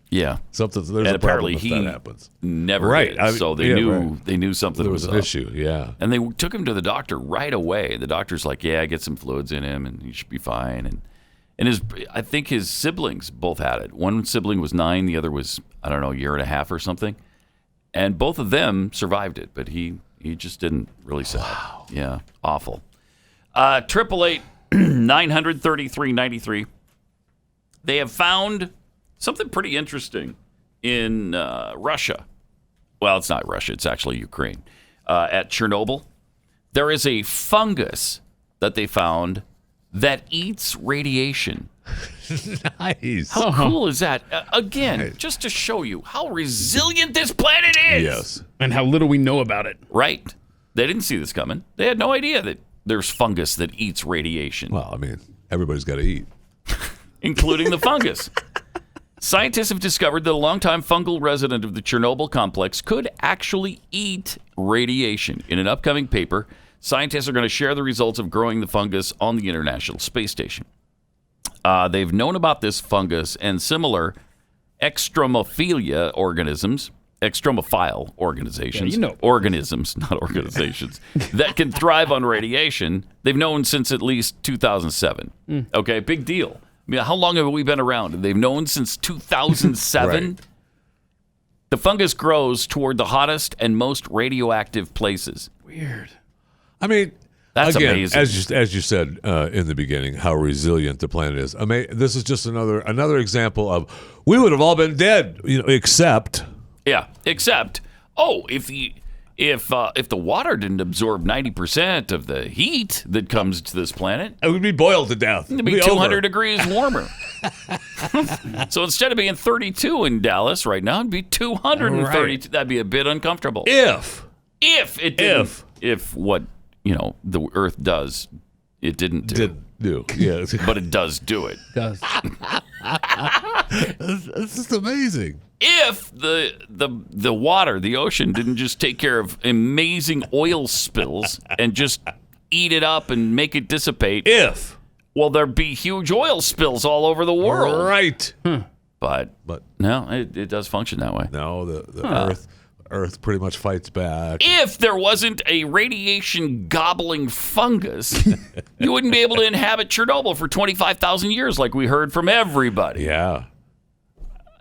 Yeah. There's and a problem if he that happens. Never did. So they knew something there was an up. issue. Yeah. And they took him to the doctor right away. The doctor's like, yeah, get some fluids in him and he should be fine. And I think his siblings both had it. One sibling was 9, the other was I don't know, year and a half or something. And both of them survived it, but he just didn't. Really sad. Wow. Yeah, awful. 888-933-93. They have found something pretty interesting in Russia. Well, it's not Russia. It's actually Ukraine. At Chernobyl, there is a fungus that they found that eats radiation. Nice. How cool is that? Again, just to show you how resilient this planet is. Yes. And how little we know about it. Right. They didn't see this coming. They had no idea that there's fungus that eats radiation. Well, I mean, everybody's got to eat. Including the fungus. Scientists have discovered that a longtime fungal resident of the Chernobyl complex could actually eat radiation. In an upcoming paper, scientists are going to share the results of growing the fungus on the International Space Station. They've known about this fungus and similar extremophile organizations, organisms, not organizations, that can thrive on radiation. They've known since at least 2007. Okay, big deal. I mean, how long have we been around? They've known since 2007. Right. The fungus grows toward the hottest and most radioactive places. Weird. I mean, That's again, amazing. as you said in the beginning, how resilient the planet is. I mean, this is just another example of we would have all been dead, except. Yeah, except if the water didn't absorb 90% of the heat that comes to this planet, it would be boiled to death. it'd be 200 degrees warmer. So instead of being 32 in Dallas right now, it'd be 232. Right. That'd be a bit uncomfortable. If what the Earth does, it didn't do. Yes. But it does do it. Does. It's just amazing. If the water, the ocean, didn't just take care of amazing oil spills and just eat it up and make it dissipate, well, there'd be huge oil spills all over the world. Right. But no, it does function that way. No, the Earth pretty much fights back. If there wasn't a radiation gobbling fungus, you wouldn't be able to inhabit Chernobyl for 25,000 years like we heard from everybody. Yeah.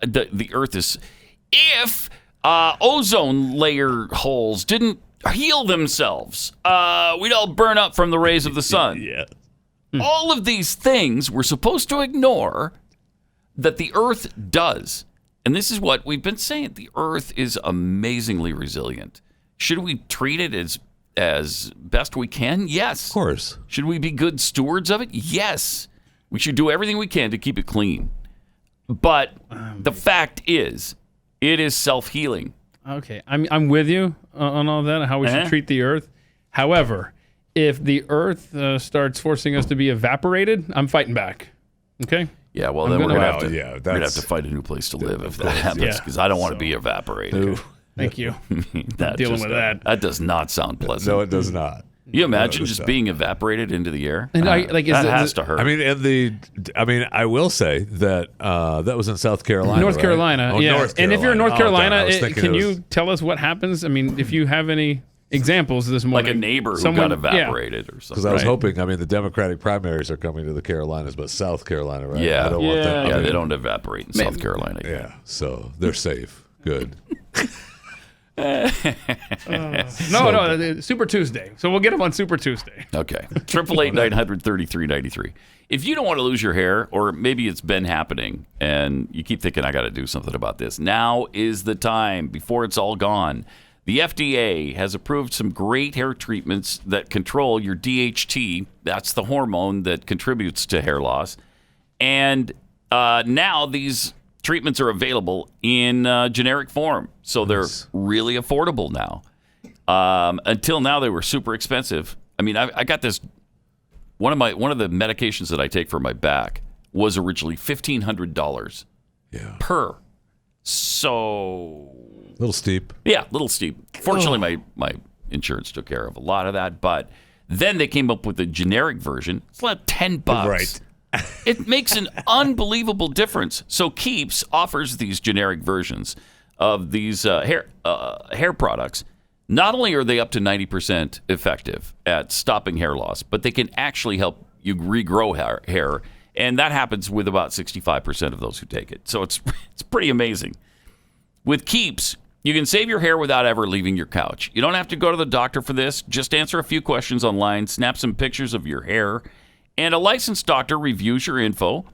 The Earth is... If ozone layer holes didn't heal themselves, we'd all burn up from the rays of the sun. Yeah. All of these things we're supposed to ignore that the Earth does. And this is what we've been saying. The Earth is amazingly resilient. Should we treat it as best we can? Yes. Of course. Should we be good stewards of it? Yes. We should do everything we can to keep it clean. But the fact is, it is self-healing. Okay, I'm with you on all that, how we should treat the Earth. However, if the Earth starts forcing us to be evaporated, I'm fighting back. Okay? Yeah, well, then we're going to have to find a new place to live if that happens, because I don't want to be evaporated. Thank you. Dealing with that. That does not sound pleasant. No, it does not. You imagine just being evaporated into the air? And that has to hurt. I mean, I will say that that was in South Carolina. North Carolina, Oh, yeah. North Carolina. And if you're in North Carolina, I was thinking can you tell us what happens? I mean, if you have any examples this morning. Like a neighbor who got evaporated or something. Because I was hoping, the Democratic primaries are coming to the Carolinas, but South Carolina, right? Yeah. I don't want that. Yeah, they don't evaporate in South Carolina. Yeah, so they're safe. Good. No, Super Tuesday. So we'll get them on Super Tuesday. Okay. 888-933-93. If you don't want to lose your hair, or maybe it's been happening, and you keep thinking, I got to do something about this, now is the time before it's all gone. The FDA has approved some great hair treatments that control your DHT. That's the hormone that contributes to hair loss. And now these treatments are available in generic form. So they're really affordable now. Until now, they were super expensive. I mean, I got this. One of the medications that I take for my back was originally $1,500 per. So a little steep. Yeah, a little steep. Fortunately, my insurance took care of a lot of that. But then they came up with a generic version. It's like $10. Right. It makes an unbelievable difference. So Keeps offers these generic versions of these hair products. Not only are they up to 90% effective at stopping hair loss, but they can actually help you regrow hair. And that happens with about 65% of those who take it. So it's pretty amazing. With Keeps, you can save your hair without ever leaving your couch. You don't have to go to the doctor for this. Just answer a few questions online, snap some pictures of your hair, and a licensed doctor reviews your info,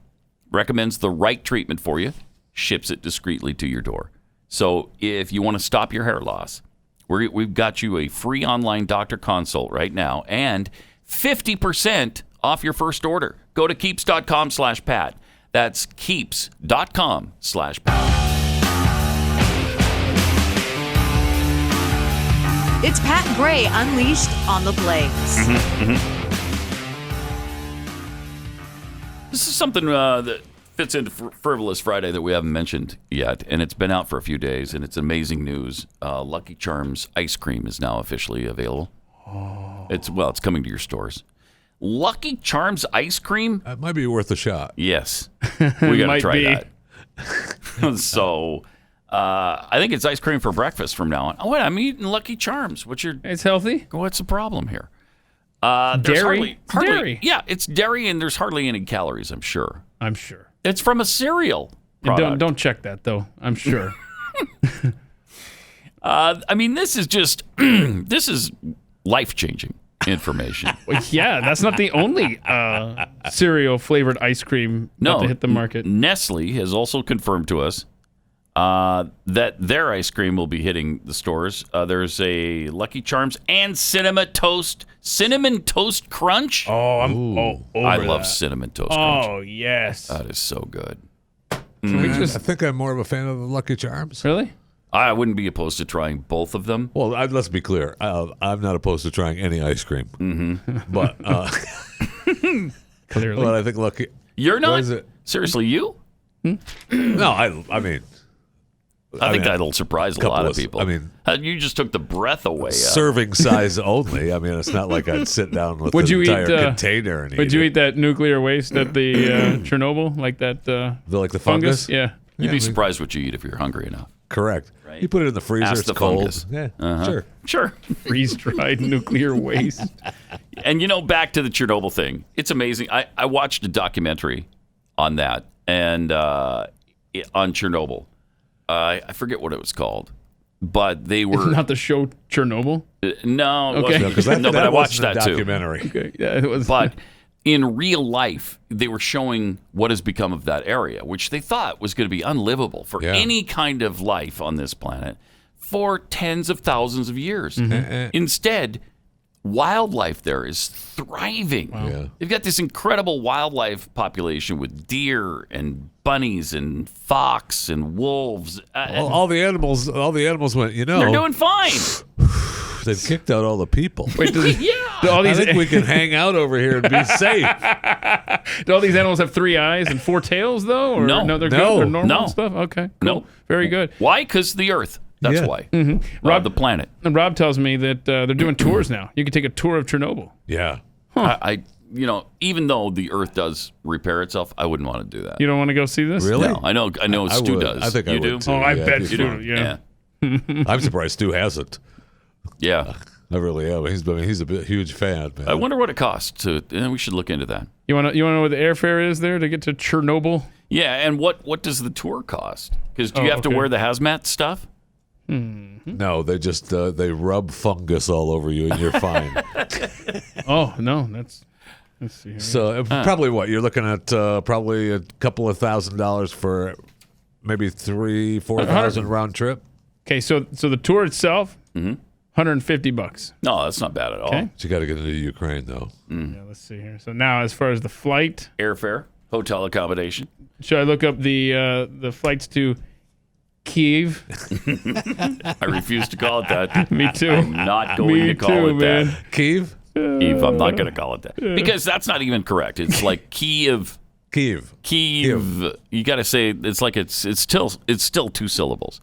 recommends the right treatment for you, ships it discreetly to your door. So if you want to stop your hair loss, we've got you a free online doctor consult right now and 50% off your first order. Go to keeps.com/Pat. That's keeps.com/Pat. It's Pat Gray Unleashed on the Blaze. This is something that fits into Frivolous Friday that we haven't mentioned yet, and it's been out for a few days, and it's amazing news. Lucky Charms ice cream is now officially available. It's coming to your stores. Lucky Charms ice cream? That might be worth a shot. Yes. We got to try that. So, I think it's ice cream for breakfast from now on. Oh, wait, I'm eating Lucky Charms. It's healthy. What's the problem here? Dairy. Dairy. Yeah, it's dairy, and there's hardly any calories, I'm sure. It's from a cereal product. Don't check that, though. I'm sure. This is just, this is life-changing information. Well, yeah, that's not the only cereal-flavored ice cream that hit the market. Nestle has also confirmed to us that their ice cream will be hitting the stores. There's a Lucky Charms and Cinnamon Toast Crunch. Oh, I love Cinnamon Toast Crunch. Oh, yes. That is so good. I think I'm more of a fan of the Lucky Charms. Really? I wouldn't be opposed to trying both of them. Well, let's be clear. I'm not opposed to trying any ice cream. Mm-hmm. But clearly, but I think Lucky. You're not? Seriously, you? No, I mean. I think that'll surprise a lot of people. I mean, you just took the breath away. Serving size only. I mean, it's not like I'd sit down with an entire container and eat. Would you eat that nuclear waste at the Chernobyl, like that? Like the fungus? Yeah. You'd be surprised what you eat if you're hungry enough. Correct. Right. You put it in the freezer. Ask it's the cold. fungus. Yeah. Sure. Freeze-dried nuclear waste. And back to the Chernobyl thing. It's amazing. I watched a documentary on that and on Chernobyl. I forget what it was called, but they were not the show Chernobyl. No, okay. But I watched that documentary. Too. Okay, yeah, it was. But in real life, they were showing what has become of that area, which they thought was going to be unlivable for any kind of life on this planet for tens of thousands of years. Mm-hmm. Instead, wildlife there is thriving. Wow. Yeah. They've got this incredible wildlife population with deer and bunnies and fox and wolves. All the animals went, they're doing fine. They've kicked out all the people. Wait, I think we can hang out over here and be safe. Do all these animals have 3 eyes and 4 tails, though? Or no, they're good. They're normal stuff. Okay, cool. No, very good. Why? Because the Earth. That's why. Mm-hmm. The planet. And Rob tells me that they're doing tours now. You can take a tour of Chernobyl. Yeah. Huh. I even though the Earth does repair itself, I wouldn't want to do that. You don't want to go see this? Really? No, I know Stu does. I think you I would do. too. Oh, I bet you Stu. do. Yeah. I'm surprised Stu hasn't. Yeah. I really am. He's a huge fan, man. I wonder what it costs to. We should look into that. You want to know what the airfare is there to get to Chernobyl? Yeah, and what does the tour cost? Because do you have to wear the hazmat stuff? Mm-hmm. No, they just they rub fungus all over you and you're fine. Oh no, let's see here. So probably what you're looking at? Probably a couple of $1,000s for maybe 3,000-4,000 round trip. Okay, so the tour itself, $150. No, that's not bad at all. Okay. But you got to get into Ukraine though. Yeah, let's see here. So now, as far as the flight, airfare, hotel accommodation. Should I look up the flights to Kyiv? I refuse to call it that. Me too. I'm not going to call it man. that. Kyiv? Kyiv. I'm not going to call it that because that's not even correct. It's like Kyiv. Kyiv. You got to say it's like it's still 2 syllables.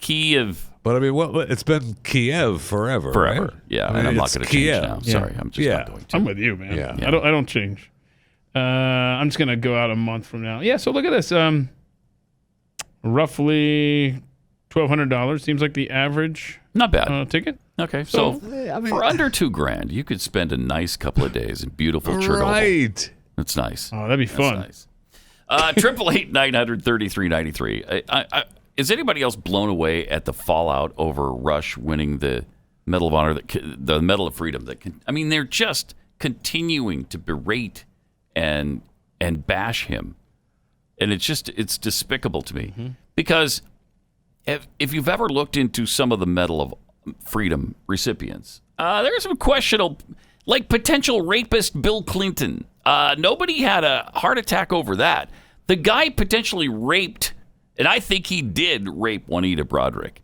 Kyiv. But I mean, it's been Kiev forever. Forever. Right? Yeah, I mean, and I'm not going to change now. Yeah. Sorry, I'm just not going to. I'm with you, man. Yeah. I don't change. I'm just going to go out a month from now. Yeah. So look at this. Roughly $1,200 seems like the average. Not bad. Ticket. Okay, so for under $2,000, you could spend a nice couple of days in beautiful Chernobyl. Right. That's nice. Oh, that'd be fun. That's nice. 888-900-3393. is anybody else blown away at the fallout over Rush winning the Medal of Honor, the Medal of Freedom? They're just continuing to berate and bash him, and it's despicable to me because if you've ever looked into some of the Medal of Freedom recipients, there's some questionable, like potential rapist Bill Clinton. Nobody had a heart attack over that. The guy potentially raped, and I think he did rape Juanita Broaddrick.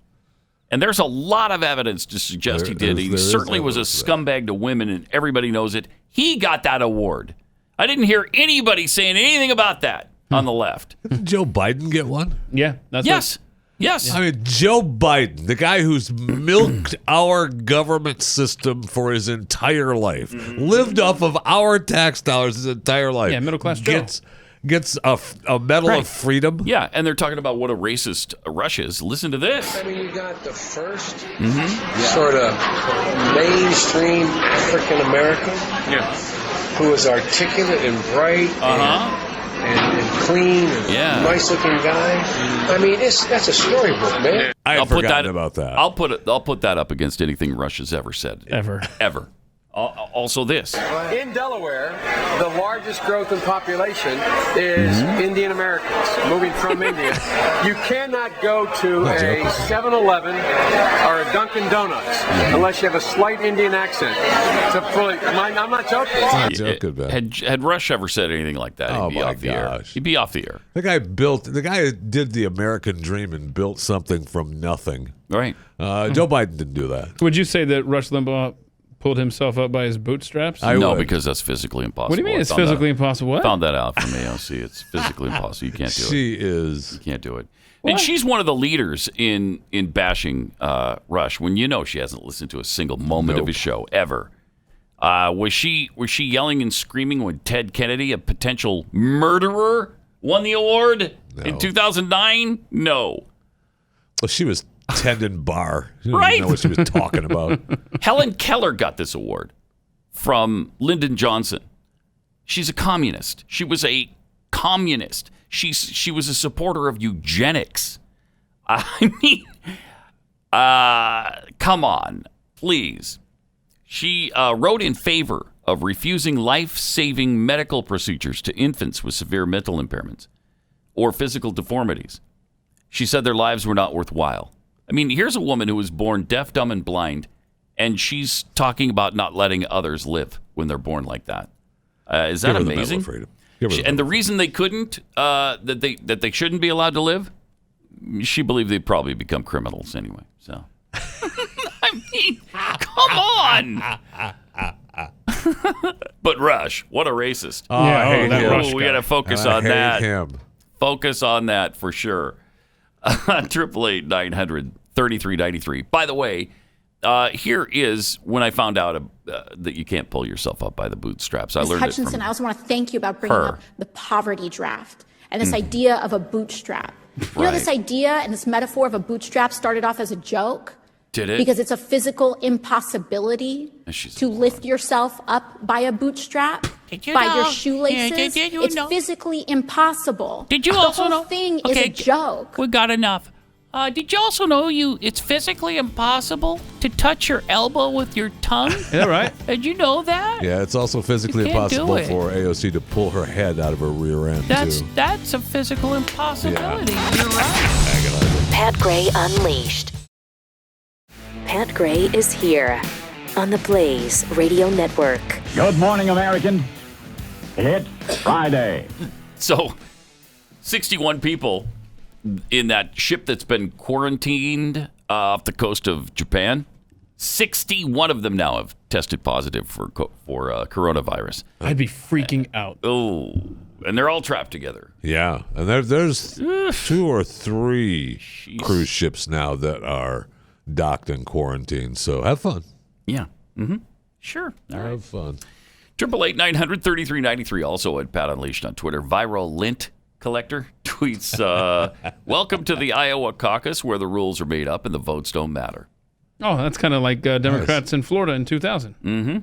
And there's a lot of evidence to suggest he did. He certainly was a scumbag to women, and everybody knows it. He got that award. I didn't hear anybody saying anything about that on the left. Didn't Joe Biden get one? Yeah. Yes. I mean, Joe Biden, the guy who's milked our government system for his entire life, lived off of our tax dollars his entire life. Yeah, middle class Joe. Gets a Medal of Freedom. Yeah, and they're talking about what a racist Rush is. Listen to this. I mean, you got the first sort of mainstream African American who is articulate and bright and clean and nice looking guy. I mean, that's a storybook, man. I've forgotten about that. I'll put that up against anything Rush has ever said. Ever. Also this. In Delaware, the largest growth in population is Indian Americans moving from India. You cannot go to a 7-Eleven or a Dunkin' Donuts unless you have a slight Indian accent. I'm not joking. Not joking, man. Had Rush ever said anything like that, he'd be off the air. He'd be off the air. The guy who did the American dream and built something from nothing. Right. Joe Biden didn't do that. Would you say that Rush Limbaugh pulled himself up by his bootstraps? No, because that's physically impossible. What do you mean it's physically impossible? What? Found that out from AOC. It's physically impossible. You can't do it. You can't do it. What? And she's one of the leaders in bashing Rush when you know she hasn't listened to a single moment of his show ever. Was she yelling and screaming when Ted Kennedy, a potential murderer, won the award in 2009? No. Well, she was tending bar. She didn't Right. even know what she was talking about. Helen Keller got this award from Lyndon Johnson. She's a communist. She was a communist. She was a supporter of eugenics. I mean, come on, please. She wrote in favor of refusing life-saving medical procedures to infants with severe mental impairments or physical deformities. She said their lives were not worthwhile. I mean, here's a woman who was born deaf, dumb, and blind, and she's talking about not letting others live when they're born like that. Is that amazing? And the reason they couldn't, that they shouldn't be allowed to live, she believed they'd probably become criminals anyway. So, I mean, come on. But Rush, what a racist. We got to focus on that. Him. Focus on that for sure. 888-900-3393. By the way, here is when I found out that you can't pull yourself up by the bootstraps. I learned Hutchinson, it from I also want to thank you about bringing up the poverty draft and this idea of a bootstrap. You know, this idea and this metaphor of a bootstrap started off as a joke. Did it? Because it's a physical impossibility to lift yourself up by a bootstrap, by your shoelaces. It's physically impossible. Did you also know? The whole thing is a joke. We got enough. Did you also know it's physically impossible to touch your elbow with your tongue? Is that right? Did you know that? Yeah, it's also physically impossible for AOC to pull her head out of her rear end, too. That's a physical impossibility. Yeah. You're right. Pat Gray Unleashed. Pat Gray is here on the Blaze Radio Network. Good morning, American. It's Friday. So, 61 people in that ship that's been quarantined off the coast of Japan. 61 of them now have tested positive for coronavirus. I'd be freaking out. Oh, and they're all trapped together. Yeah, and there's 2 or 3 cruise ships now that are docked and quarantined. So have fun. Yeah. Mm-hmm. Sure. All right. Have fun. 888-900-3393. Also at Pat Unleashed on Twitter. Viral lint collector tweets, welcome to the Iowa caucus where the rules are made up and the votes don't matter. Oh, that's kind of like Democrats in Florida in 2000. Mm-hmm.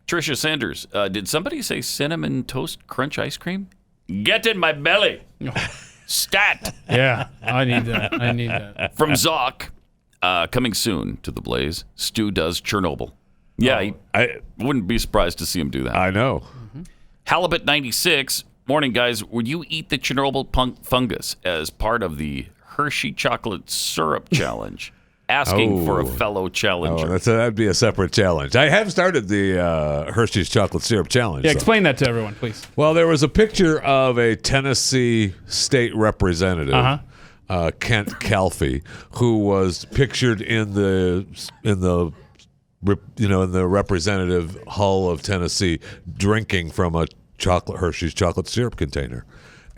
Tricia Sanders, did somebody say cinnamon toast crunch ice cream? Get in my belly. Stat. Yeah, I need that. From Zoc, coming soon to the Blaze. Stu does Chernobyl. Yeah, I wouldn't be surprised to see him do that. I know. Halibut 96. Morning, guys. Would you eat the Chernobyl fungus as part of the Hershey chocolate syrup challenge? Asking for a fellow challenger. That'd be a separate challenge. I have started the Hershey's chocolate syrup challenge. Yeah, explain that to everyone, please. Well, there was a picture of a Tennessee state representative, Kent Calfee, who was pictured in the representative hall of Tennessee drinking from a Hershey's chocolate syrup container.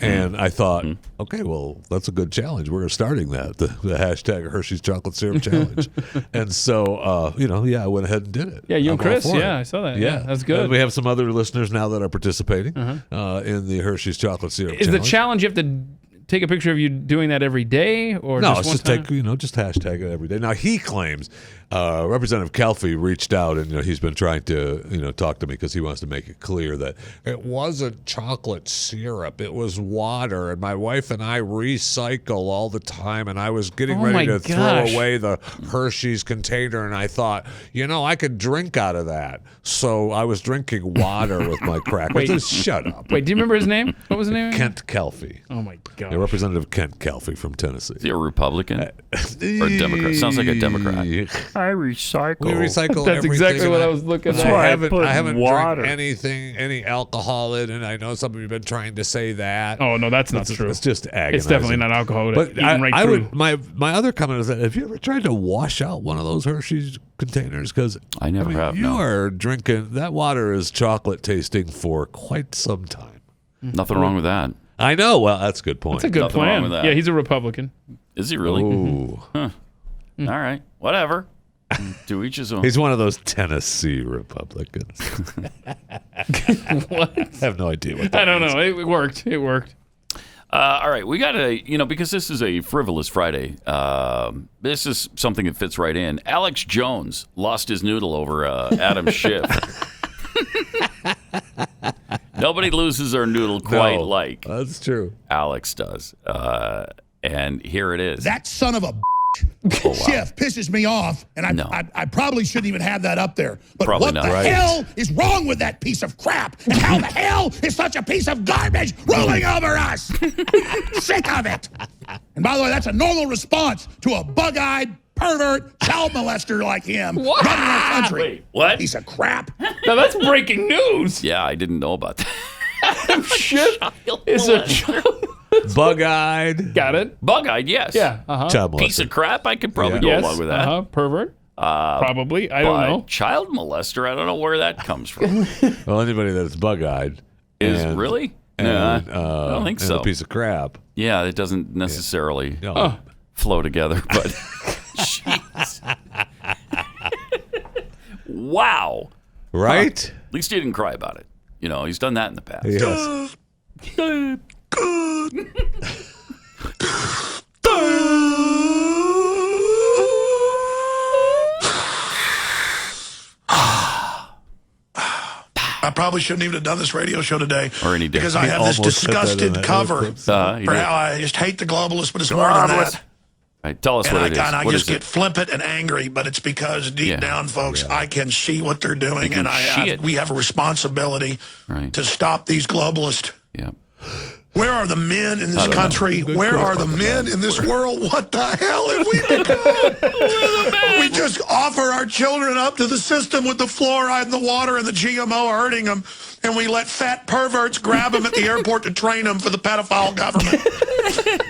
And I thought, okay, well, that's a good challenge. We're starting that, the hashtag Hershey's Chocolate Syrup Challenge. And so, I went ahead and did it. Yeah, you and I'm all Chris. for Yeah, it. I saw that. Yeah, that's good. And we have some other listeners now that are participating in the Hershey's Chocolate Syrup Challenge. Is the challenge you have to take a picture of you doing that every day, or no? just It's one just time? just hashtag it every day. Now he claims Representative Calfee reached out and he's been trying to talk to me because he wants to make it clear that it wasn't chocolate syrup, it was water, and my wife and I recycle all the time, and I was getting ready to throw away the Hershey's container, and I thought I could drink out of that, so I was drinking water with my crack. Just shut up. Wait, do you remember his name? What was his name? Kent Calfee. Oh my God. Representative Kent Calfee from Tennessee. Is he a Republican or a Democrat? Sounds like a Democrat. I recycle. We recycle That's everything. exactly what I was looking at. I haven't drank any alcohol in it. I know some of you have been trying to say that. Oh no, that's not true. It's just agonizing. It's definitely not alcohol. But I would. My other comment is that have you ever tried to wash out one of those Hershey's containers? Because I never have. You are drinking that water is chocolate tasting for quite some time. Nothing wrong with that. I know. Well, that's a good point. That's a good Nothing wrong plan. with that. Yeah, he's a Republican. Is he really? Ooh. Huh. All right. Whatever. To each his own. He's one of those Tennessee Republicans. What? I have no idea what that I don't means. know. It worked. It worked. All right, we got to, because this is a Frivolous Friday, this is something that fits right in. Alex Jones lost his noodle over Adam Schiff. Nobody loses their noodle quite like that's true. Alex does. And here it is. That son of a Schiff pisses me off, and I probably shouldn't even have that up there. But Probably what not. the Right. hell is wrong with that piece of crap? And how the hell is such a piece of garbage ruling over us? Sick of it. And by the way, that's a normal response to a bug-eyed, pervert, child molester like him running our country. Wait, what? Piece of crap. Now that's breaking news. Yeah, I didn't know about that. Adam Schiff is a child. Bug-eyed. Got it. Bug-eyed, yes. Yeah. Child Piece molester. of crap, I could probably go Yes. along with that. Pervert. Probably. I don't But know. child molester, I don't know where that comes from. Well, anybody that's bug-eyed Is really? and, I don't think and so. a piece of crap. Yeah, it doesn't necessarily No. flow together, but jeez. Wow. Right? At least he didn't cry about it. He's done that in the past. Yes. I probably shouldn't even have done this radio show today. Or any day. Because I He have this almost put that in disgusted that cover other clip. He for did. how I just hate the globalists, but it's more than that. All right, tell us And what I it is. kind of What just is it? get flippant and angry, but it's because deep down, folks, I can see what they're doing, can and see it. we have a responsibility Right. to stop these globalists. Yeah. Where are the men in this country? Where are the men in this world? What the hell have we become? We just offer our children up to the system with the fluoride and the water and the GMO hurting them, and we let fat perverts grab them at the airport to train them for the pedophile government.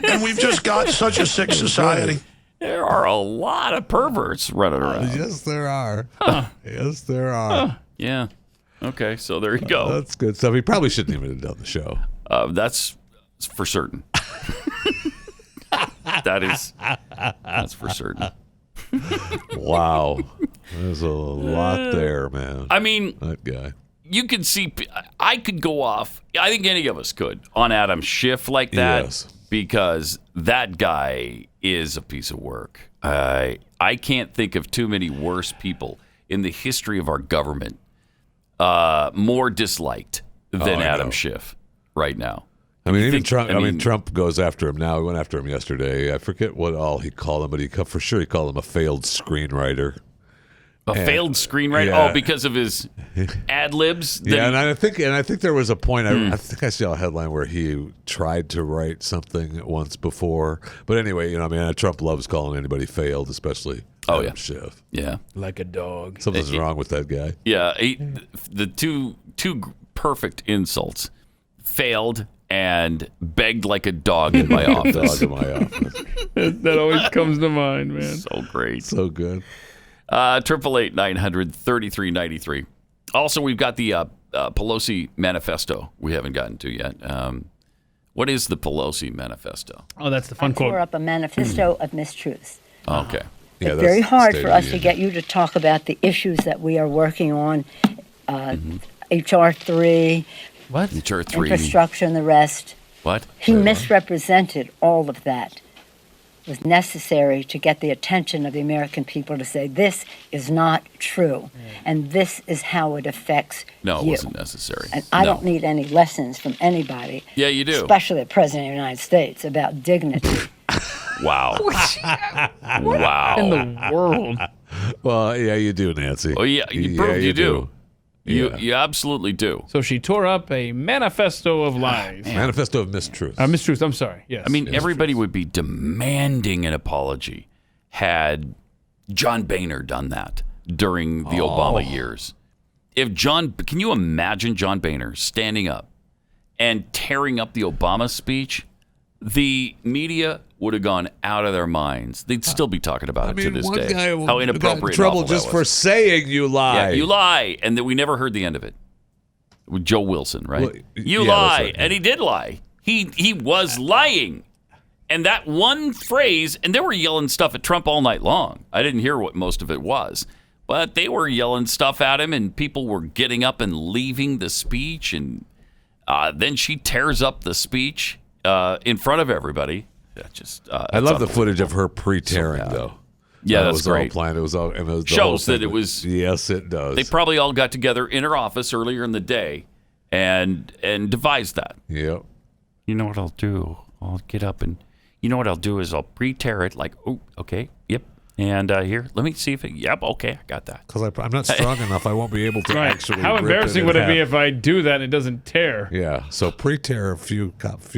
And we've just got such a sick society. There are a lot of perverts running around. Yes, there are. Yes, there are. Yeah. Okay, so there you go. That's good stuff. He probably shouldn't even have done the show. That's for certain. That's for certain. Wow. There's a lot there, man. I mean, that guy. You could see, I could go off, I think any of us could, on Adam Schiff like that. Yes. Because that guy is a piece of work. I can't think of too many worse people in the history of our government more disliked than Adam Schiff right now. I mean, even Trump. I mean, Trump goes after him now. He went after him yesterday. I forget what all he called him, but for sure he called him a failed screenwriter. Failed screenwriter? Yeah. Oh, because of his ad libs? Yeah, and I think there was a point. I think I saw a headline where he tried to write something once before. But anyway, Trump loves calling anybody failed, especially Adam Schiff. Yeah, like a dog. Something's wrong with that guy. Yeah, the two perfect insults: failed and begged like a dog in my office. Dog in my office. That always comes to mind, man. So great, so good. 888-900-3393. Also, we've got the Pelosi manifesto we haven't gotten to yet. What is the Pelosi manifesto? Oh, that's the fun quote. Tore up a manifesto of mistruths. Okay. It's very hard for us to get you to talk about the issues that we are working on. HR 3. What? HR 3. Infrastructure and the rest. What? He misrepresented all of that. It was necessary to get the attention of the American people to say, this is not true, and this is how it affects No, it you. wasn't necessary. And I don't need any lessons from anybody. Yeah, you do. Especially the President of the United States about dignity. Wow. Wow. In the world. Well, yeah, you do, Nancy. Oh, yeah, you proved you do. Yeah. You absolutely do. So she tore up a manifesto of lies. Manifesto of mistruths. Mistruths, I'm sorry. Yes. I mean, everybody would be demanding an apology had John Boehner done that during the Obama years. Can you imagine John Boehner standing up and tearing up the Obama speech? The media would have gone out of their minds. They'd still be talking about it to this day. How inappropriate got in trouble just for saying you lie. Yeah, you lie, and that we never heard the end of it. With Joe Wilson, right? Well, you yeah, lie, that's right. and he did lie. He was lying, and that one phrase. And they were yelling stuff at Trump all night long. I didn't hear what most of it was, but they were yelling stuff at him, and people were getting up and leaving the speech, and then she tears up the speech in front of everybody. I love the footage of her pre-tearing, though. Yeah, it that's was great. all planned. It was all Shows that it was. Yes, it does. They probably all got together in her office earlier in the day and devised that. Yep. You know what I'll do? I'll get up and you know what I'll do is I'll pre-tear it like, oh, okay, yep. And here, let me see if it. Yep, okay, I got that. Because I'm not strong enough. I won't be able to actually. How rip embarrassing it would in it be half. if I do that and it doesn't tear? Yeah. So pre-tear a few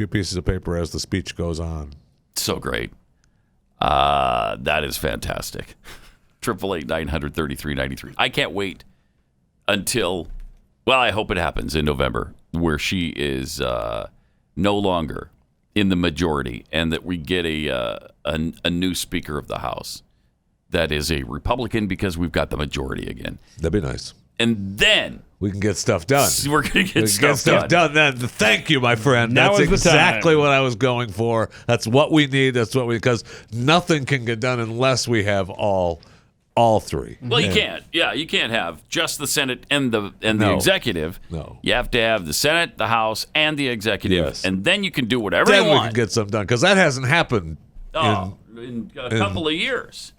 pieces of paper as the speech goes on. So great. That is fantastic. 888-900-3393. I can't wait until, well, I hope it happens in November, where she is no longer in the majority, and that we get a new Speaker of the House that is a Republican, because we've got the majority again. That'd be nice. And then we can get stuff done. We're going to get stuff done. Then thank you, my friend. Now That's is the exactly time. what I was going for. That's what we need. Because nothing can get done unless we have all three. Well, you can't. Yeah, you can't have just the Senate and the executive. No. You have to have the Senate, the House, and the executive, Yes. and then you can do whatever Then you we want. can get something done, because that hasn't happened. In a couple of years.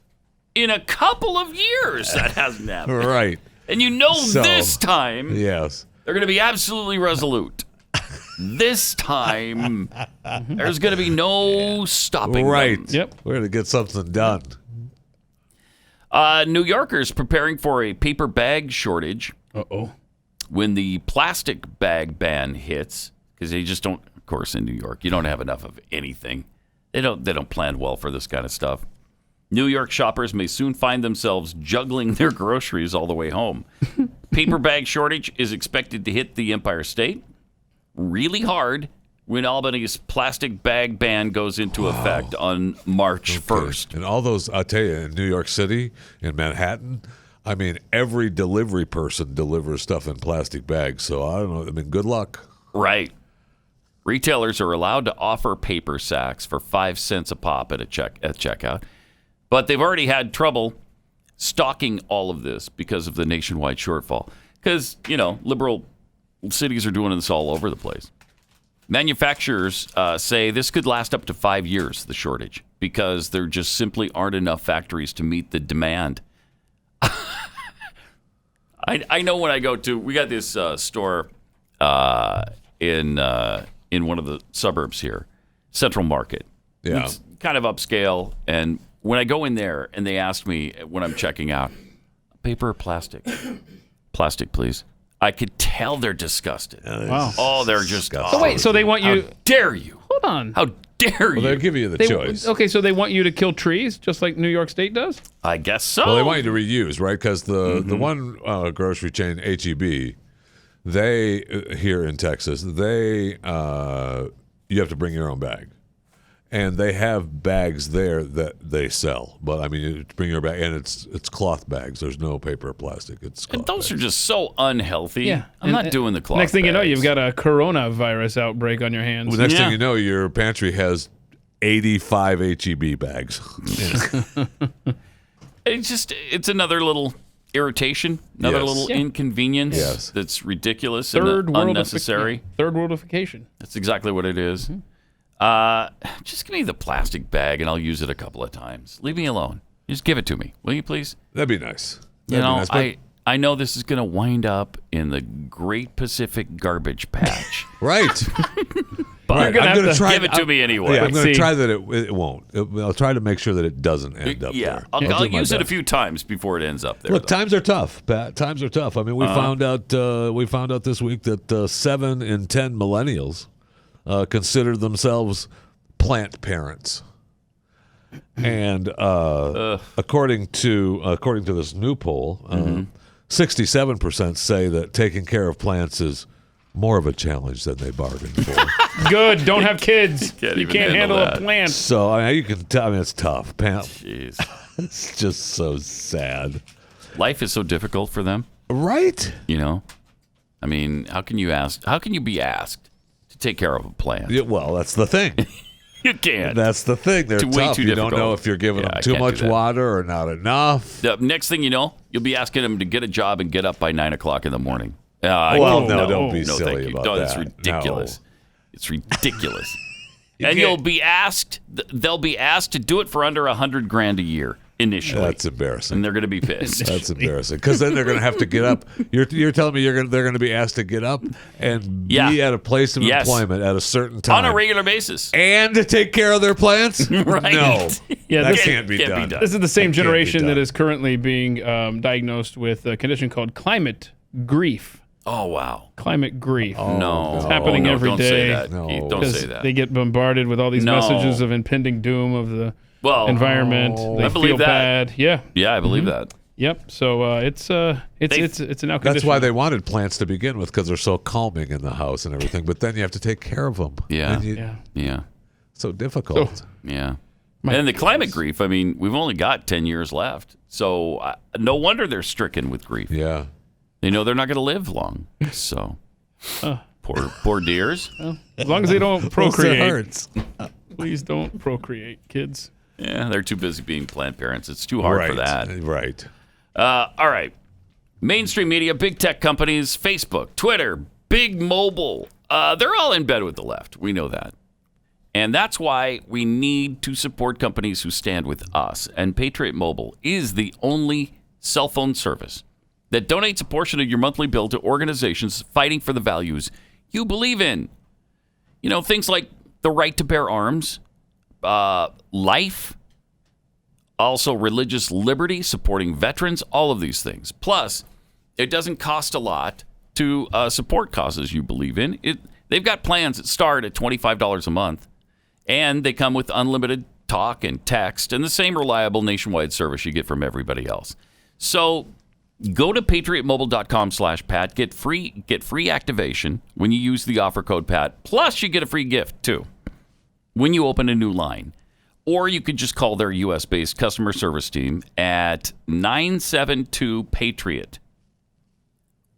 In a couple of years, that hasn't happened. Right. And you know So, this time Yes. they're going to be absolutely resolute. This time, there's going to be no stopping Right. them. Yep. We're going to get something done. New Yorkers preparing for a paper bag shortage. Uh-oh. When the plastic bag ban hits, because they just don't, of course, in New York, you don't have enough of anything. They don't plan well for this kind of stuff. New York shoppers may soon find themselves juggling their groceries all the way home. Paper bag shortage is expected to hit the Empire State really hard when Albany's plastic bag ban goes into effect on March 1st. And all those, I'll tell you, in New York City, in Manhattan, I mean, every delivery person delivers stuff in plastic bags. So I don't know. I mean, good luck. Right. Retailers are allowed to offer paper sacks for 5 cents a pop at checkout. But they've already had trouble stocking all of this because of the nationwide shortfall. Because, liberal cities are doing this all over the place. Manufacturers say this could last up to 5 years, the shortage, because there just simply aren't enough factories to meet the demand. I know when I go to, we got this store in in one of the suburbs here, Central Market. Yeah. It's kind of upscale. And when I go in there and they ask me when I'm checking out, paper or plastic? Plastic, please. I could tell they're disgusted. Wow. Oh, they're just. So wait, so they want you. How dare you? Hold on. How dare you? Well, they'll give you the choice. Okay, so they want you to kill trees just like New York State does? I guess so. Well, they want you to reuse, right? Because the one grocery chain, H-E-B, they here in Texas, they you have to bring your own bag, and they have bags there that they sell. But I mean, you bring your bag, and it's cloth bags. There's no paper or plastic. It's cloth And those bags. are just so unhealthy. Yeah. I'm not doing the cloth. Next thing you know, bags. you've got a coronavirus outbreak on your hands. Well, next thing you know, your pantry has 85 H-E-B bags. It's another little irritation, another little inconvenience that's ridiculous and unnecessary. Third worldification. That's exactly what it is. Just give me the plastic bag and I'll use it a couple of times. Leave me alone. Just give it to me, will you please? That'd be nice. I know this is going to wind up in the Great Pacific Garbage Patch. Right. But I'm going to try. Give it to me anyway. Yeah, I'm going to try that it won't. I'll try to make sure that it doesn't end up there. I'll use it a few times before it ends up there. Look, times are tough, Pat. Times are tough. I mean, we found out this week that 7 in 10 millennials consider themselves plant parents. And according to this new poll, 67% say that taking care of plants is more of a challenge than they bargained for. Good. Don't have kids. You can't handle a plant. So I mean, you can tell. I mean, it's tough. Jeez. It's just so sad. Life is so difficult for them, right? You know, I mean, how can you be asked to take care of a plant? Yeah, well, that's the thing. You can't. That's the thing. They're Way tough. too You difficult. don't know if you're giving them I too can't much do that. water or not enough. The next thing you know, you'll be asking them to get a job and get up by 9 o'clock in the morning. Don't be silly thank you. about No, that. It's ridiculous. No. It's ridiculous. And you'll be asked. They'll be asked to do it for under $100,000 a year initially. That's embarrassing. And they're going to be pissed. That's embarrassing because then they're going to have to get up. You're telling me they're going to be asked to get up and be at a place of employment at a certain time on a regular basis and to take care of their plants. Right. No, Yeah, that this can't be done. This is the same That can't be generation done. that is currently being diagnosed with a condition called climate grief. Oh, wow. Climate grief. No. It's happening every don't day. Say that. No. Don't Because say that. they get bombarded with all these No. messages of impending doom of the environment. They I believe feel that. bad. Yeah. Yeah, I believe that. Yep. So it's an outcondition. That's why they wanted plants to begin with because they're so calming in the house and everything. But then you have to take care of them. Yeah. And Yeah. So difficult. Yeah. And the climate grief, I mean, we've only got 10 years left. So no wonder they're stricken with grief. Yeah. They know they're not going to live long. So poor dears. Well, as long as they don't procreate. It hurts. Please don't procreate, kids. Yeah, they're too busy being plant parents. It's too hard for that. Right. All right. Mainstream media, big tech companies, Facebook, Twitter, big mobile. They're all in bed with the left. We know that. And that's why we need to support companies who stand with us. And Patriot Mobile is the only cell phone service that donates a portion of your monthly bill to organizations fighting for the values you believe in. You know, things like the right to bear arms, life, also religious liberty, supporting veterans, all of these things. Plus, it doesn't cost a lot to support causes you believe in. They've got plans that start at $25 a month, and they come with unlimited talk and text and the same reliable nationwide service you get from everybody else. So go to patriotmobile.com/Pat. Get free activation when you use the offer code Pat. Plus, you get a free gift, too, when you open a new line. Or you could just call their U.S.-based customer service team at 972-PATRIOT.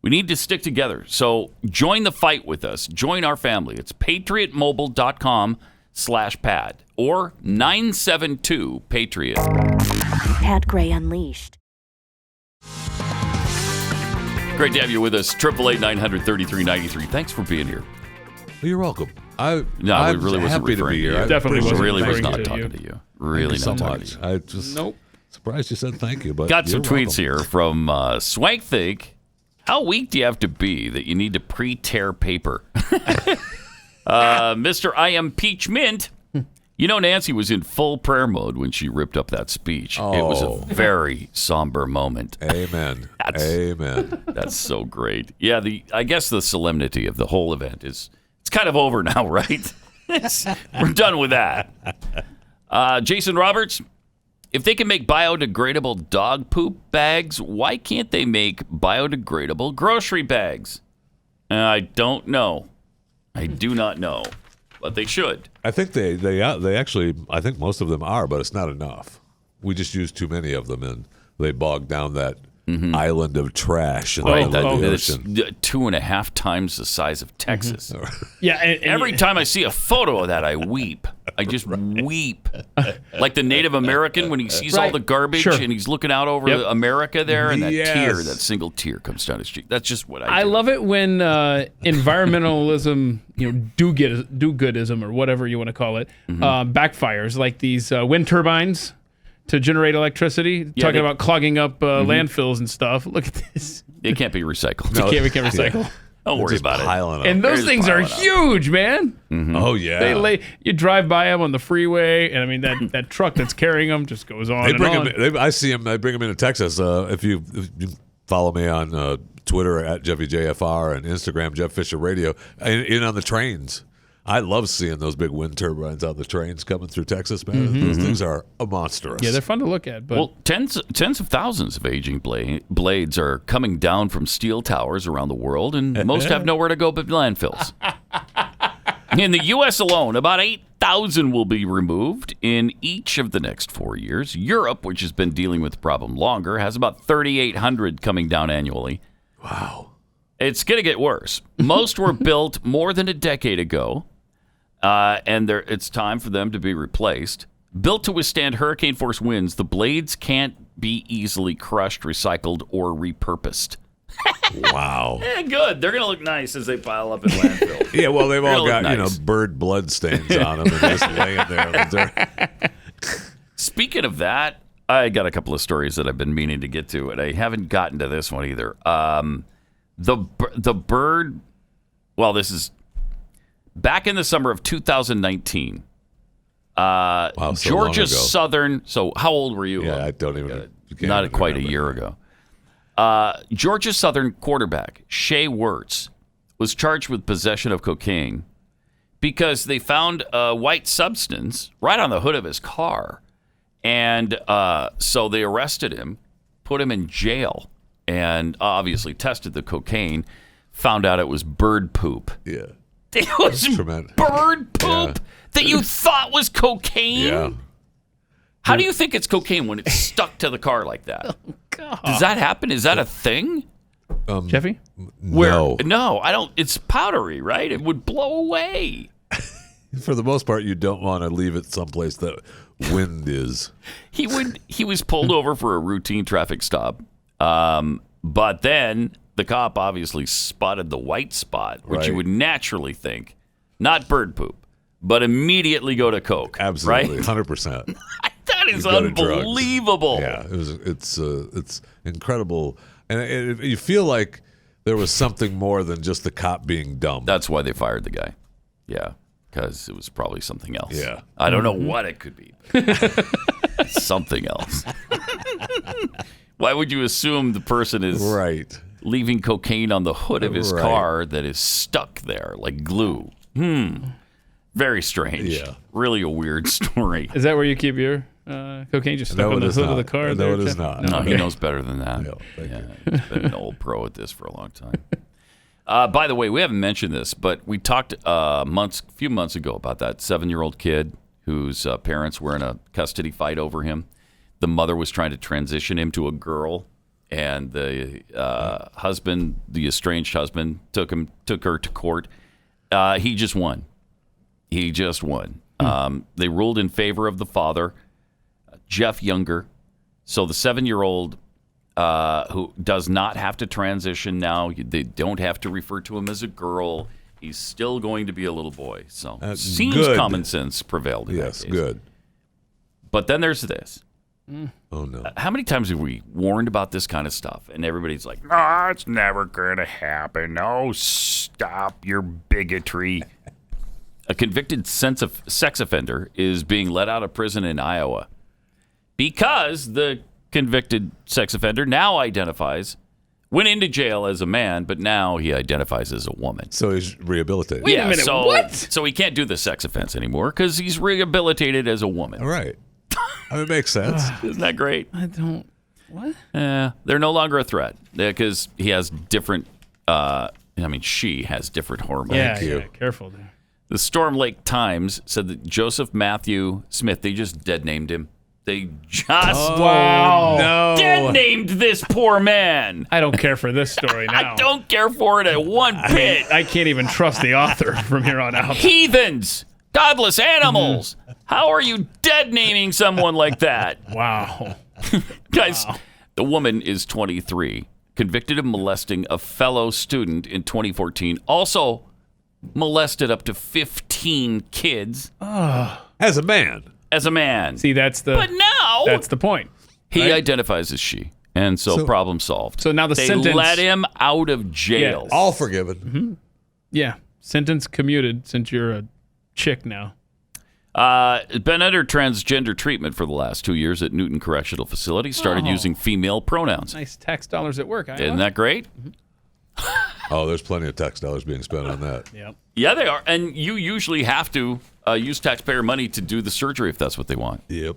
We need to stick together. So join the fight with us. Join our family. It's patriotmobile.com/Pat or 972-PATRIOT. Pat Gray Unleashed. Great to have you with us. 888-900-3393. Thanks for being here. Well, you're welcome. We really wasn't happy to referring be to here. you. Definitely wasn't really was referring not to talking you. to you. Really Thank you not so talking much. to you. I just surprised you said thank you. But Got some you're tweets welcome. here from Swank Think. How weak do you have to be that you need to pre-tear paper? Mr. I am Peach Mint. You know, Nancy was in full prayer mode when she ripped up that speech. Oh. It was a very somber moment. Amen. Amen. That's so great. Yeah, I guess the solemnity of the whole event it's kind of over now, right? We're done with that. Jason Roberts, if they can make biodegradable dog poop bags, why can't they make biodegradable grocery bags? I don't know. I do not know. But they should. I think they actually, I think most of them are, but it's not enough. We just use too many of them, and they bog down that island of trash in the ocean. It's 2.5 times the size of Texas. Yeah. Every time I see a photo of that, I weep. I just weep. Like the Native American when he sees all the garbage and he's looking out over America there, and that single tear comes down his cheek. That's just what I do. I love it when environmentalism, do-goodism or whatever you want to call it, backfires. Like these wind turbines to generate electricity, talking about clogging up landfills and stuff. Look at this. It can't be recycled. We can't recycle. Yeah. Don't worry about it. And those things are huge, man. Oh, yeah. You drive by them on the freeway, and I mean, that truck that's carrying them just goes on and on. I see them. I bring them into Texas. If you follow me on Twitter at JeffyJFR and Instagram, Jeff Fisher Radio, in on the trains. I love seeing those big wind turbines on the trains coming through Texas, man. Those things are monstrous. Yeah, they're fun to look at. But tens of thousands of aging blades are coming down from steel towers around the world, and most have nowhere to go but landfills. In the U.S. alone, about 8,000 will be removed in each of the next 4 years. Europe, which has been dealing with the problem longer, has about 3,800 coming down annually. Wow. It's going to get worse. Most were built more than a decade ago. And it's time for them to be replaced. Built to withstand hurricane-force winds, the blades can't be easily crushed, recycled, or repurposed. Wow. Good. They're going to look nice as they pile up in landfill. Yeah, well, they've all got bird blood stains on them and just laying there. Speaking of that, I got a couple of stories that I've been meaning to get to, and I haven't gotten to this one either. The bird. Well, this is. Back in the summer of 2019, Georgia Southern. So, how old were you? Yeah, I don't even. Not quite a year ago. Georgia Southern quarterback Shea Wertz was charged with possession of cocaine because they found a white substance right on the hood of his car, and so they arrested him, put him in jail, and obviously tested the cocaine. Found out it was bird poop. Yeah. It was bird poop that you thought was cocaine? Yeah. How do you think it's cocaine when it's stuck to the car like that? Oh, God. Does that happen? Is that a thing? Jeffy? No, I don't. It's powdery, right? It would blow away. For the most part, you don't want to leave it someplace that wind is. He was pulled over for a routine traffic stop, but then the cop obviously spotted the white spot, which you would naturally think, not bird poop, but immediately go to coke. Absolutely, right? 100%. That is unbelievable. Yeah, it's incredible, and you feel like there was something more than just the cop being dumb. That's why they fired the guy. Yeah, because it was probably something else. Yeah, I don't know what it could be. Something else. Why would you assume the person is leaving cocaine on the hood of his car that is stuck there like glue? Very strange. Yeah. Really a weird story. Is that where you keep your cocaine just stuck on the hood of the car? No, it is not. No, he knows better than that. No, he's been an old pro at this for a long time. By the way, we haven't mentioned this, but we talked a few months ago about that 7-year-old kid whose parents were in a custody fight over him. The mother was trying to transition him to a girl, and the husband, the estranged husband, took her to court. He just won. They ruled in favor of the father, Jeff Younger. So the 7-year-old who does not have to transition now. They don't have to refer to him as a girl. He's still going to be a little boy. So seems common sense prevailed in that case. Good. But then there's this. Oh, no. How many times have we warned about this kind of stuff? And everybody's like, no, it's never going to happen. Oh, stop your bigotry. A convicted sex offender is being let out of prison in Iowa because the convicted sex offender now went into jail as a man, but now he identifies as a woman. So he's rehabilitated. Wait a minute, what? So he can't do the sex offense anymore because he's rehabilitated as a woman. All right. It makes sense. Isn't that great? I don't. What? They're no longer a threat because he has different. She has different hormones. Yeah, careful there. The Storm Lake Times said that Joseph Matthew Smith, they just dead named him. They just dead named this poor man. I don't care for this story now. I don't care for it at one bit. I can't even trust the author from here on out. Heathens, godless animals. How are you dead naming someone like that? Wow. Guys, the woman is 23, convicted of molesting a fellow student in 2014. Also molested up to 15 kids. As a man. See, that's the point. He identifies as she, and so problem solved. So now they let him out of jail. Yes. All forgiven. Mm-hmm. Yeah, sentence commuted since you're a chick now. Been under transgender treatment for the last 2 years at Newton Correctional Facility. Started using female pronouns. Nice tax dollars at work. Isn't that great? Oh, there's plenty of tax dollars being spent on that. Yep. Yeah, they are. And you usually have to use taxpayer money to do the surgery if that's what they want. Yep.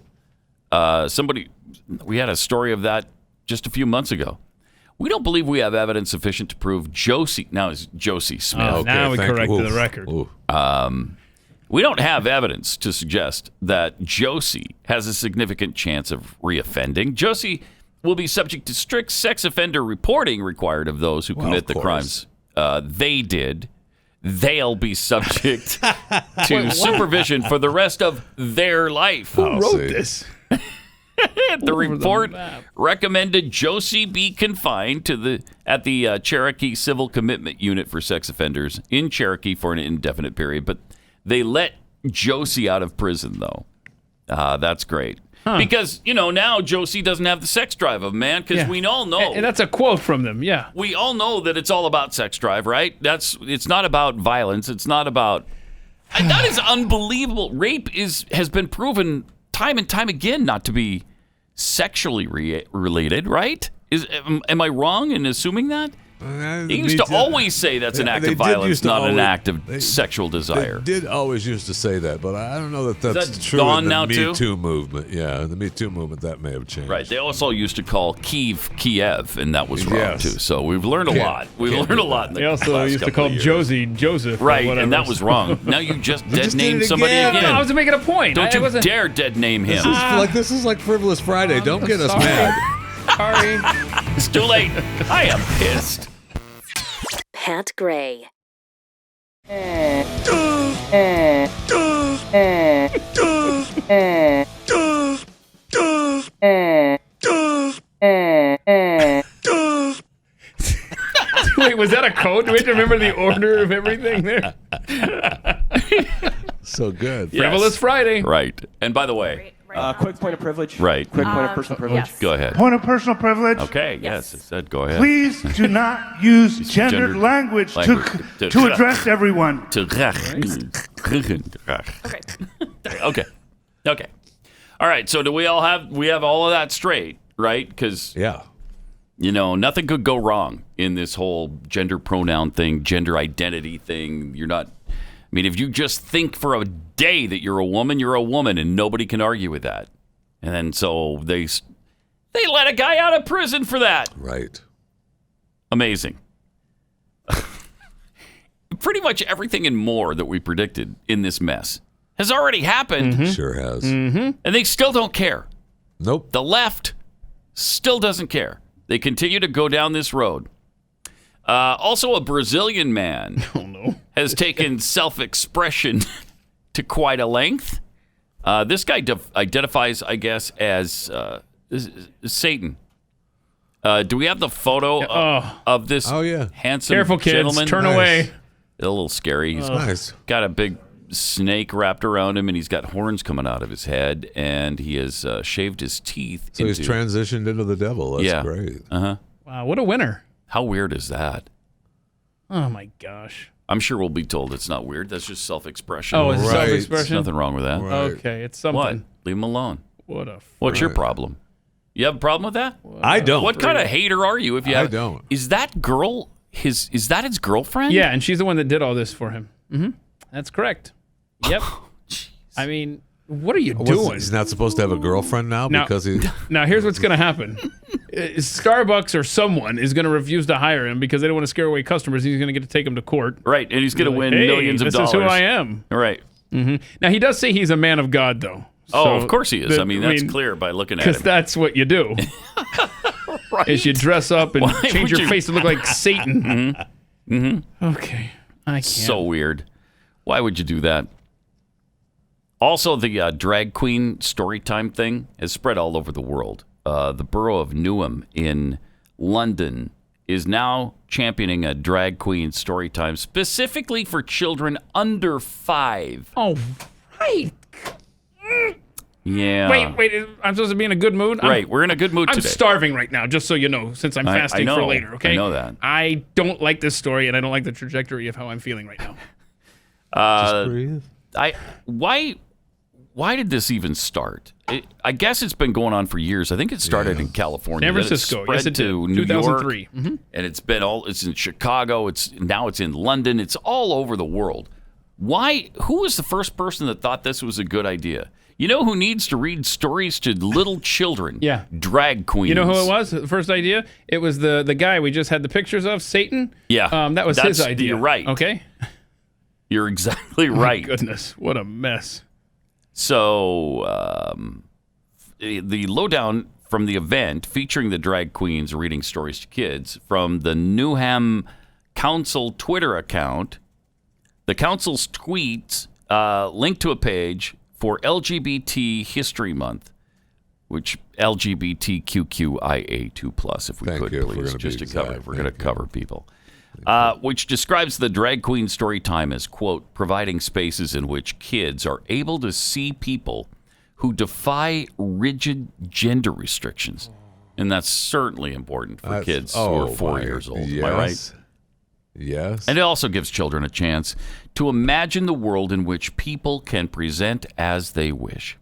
We had a story of that just a few months ago. We don't believe we have evidence sufficient to prove Josie. Now it's Josie Smith. Now we corrected the record. We don't have evidence to suggest that Josie has a significant chance of reoffending. Josie will be subject to strict sex offender reporting required of those who commit the crimes they did. They'll be subject to supervision for the rest of their life. Who wrote this? The report recommended Josie be confined at the Cherokee Civil Commitment Unit for sex offenders in Cherokee for an indefinite period. But they let Josie out of prison, though. That's great. Because, now Josie doesn't have the sex drive of a man because we all know. And that's a quote from them, yeah. We all know that it's all about sex drive, right? It's not about violence. It's not about... that is unbelievable. Rape has been proven time and time again not to be sexually related, right? Am I wrong in assuming that? They used to always say that's an act of violence, not an act of sexual desire. They did always used to say that, but I don't know that's Is that true gone in the now, Me too? Too movement. Yeah, in the Me Too movement, that may have changed. Right. They also used to call Kiev, and that was wrong, too. So we've learned a lot. We've learned a lot in the They also last used to couple call of years. Josie Joseph. Right, and that was wrong. Now you just dead named somebody again. No, I was making a point. Don't you dare dead name him. This is like Frivolous Friday. Don't get us mad. Sorry. It's too late. I am pissed. Pat Gray. Wait, was that a code? Do we have to remember the order of everything there? So good. Frivolous Friday. Right. And by the way, quick point of privilege. Right. Quick point of personal privilege. Yes. Go ahead. Point of personal privilege. Okay, yes, it said go ahead. Please do not use gendered language to address everyone. Okay. All right, so do we have all of that straight, right? Because nothing could go wrong in this whole gender pronoun thing, gender identity thing. If you just think for a day that you're a woman, and nobody can argue with that. And then so they let a guy out of prison for that. Right. Amazing. Pretty much everything and more that we predicted in this mess has already happened. Mm-hmm. Sure has. Mm-hmm. And they still don't care. Nope. The left still doesn't care. They continue to go down this road. Also, a Brazilian man has taken self-expression to quite a length. This guy identifies, I guess, as Satan. Do we have the photo of this handsome Careful, kids. gentleman? Turn away. A little scary. He's got a big snake wrapped around him, and he's got horns coming out of his head, and he has shaved his teeth. So he's transitioned into the devil. That's great. Uh-huh. Wow, what a winner. How weird is that? Oh, my gosh. I'm sure we'll be told it's not weird. That's just self-expression. Oh, it's self-expression? There's nothing wrong with that. Right. Okay, it's something. What? Leave him alone. What's your problem? You have a problem with that? I don't. What kind of hater are you? If you have, I don't. Is that girl is that his girlfriend? Yeah, and she's the one that did all this for him. Mm-hmm. That's correct. Yep. I mean, what are you doing? He's not supposed to have a girlfriend now because he. Now, here's what's going to happen. Starbucks or someone is going to refuse to hire him because they don't want to scare away customers. He's going to get to take them to court. Right, and he's going to win millions of dollars. This is who I am. Right. Mm-hmm. Now, he does say he's a man of God, though. Oh, of course he is. I mean, that's clear by looking at him. Because that's what you do. Right. Is you dress up and change your face to look like Satan. Mm-hmm. Mm-hmm. Okay. I can't. So weird. Why would you do that? Also, the drag queen storytime thing has spread all over the world. The borough of Newham in London is now championing a drag queen storytime specifically for children under 5. Oh, right. Yeah. Wait, I'm supposed to be in a good mood? Right, we're in a good mood today. I'm starving right now, just so you know, since I'm fasting for later, okay? I know that. I don't like this story, and I don't like the trajectory of how I'm feeling right now. Just breathe. Why did this even start? I guess it's been going on for years. I think it started in California. San Francisco, yes, it did. To New 2003. York, and it's in Chicago. Now it's in London. It's all over the world. Why? Who was the first person that thought this was a good idea? You know who needs to read stories to little children? Yeah. Drag queens. You know who it was? The first idea? It was the guy we just had the pictures of, Satan. Yeah. That was his idea. You're right. Okay. You're exactly right. My goodness, what a mess. So the lowdown from the event featuring the drag queens reading stories to kids from the Newham Council Twitter account. The council's tweets link to a page for LGBT History Month, which LGBTQIA2+, if we could, please, just to cover. We're going to cover people. Which describes the drag queen story time as, quote, providing spaces in which kids are able to see people who defy rigid gender restrictions. And that's certainly important for kids who are 4 years old. Yes. Am I right? Yes. And it also gives children a chance to imagine the world in which people can present as they wish.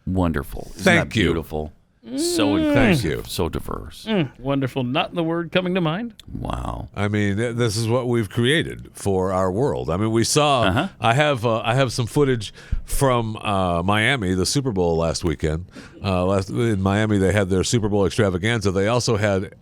Wonderful. Isn't that beautiful? So inclusive, so diverse. Wonderful. Not the word coming to mind. Wow. I mean, this is what we've created for our world. I mean, we saw. I have some footage from Miami, the Super Bowl last weekend. In Miami, they had their Super Bowl extravaganza. They also had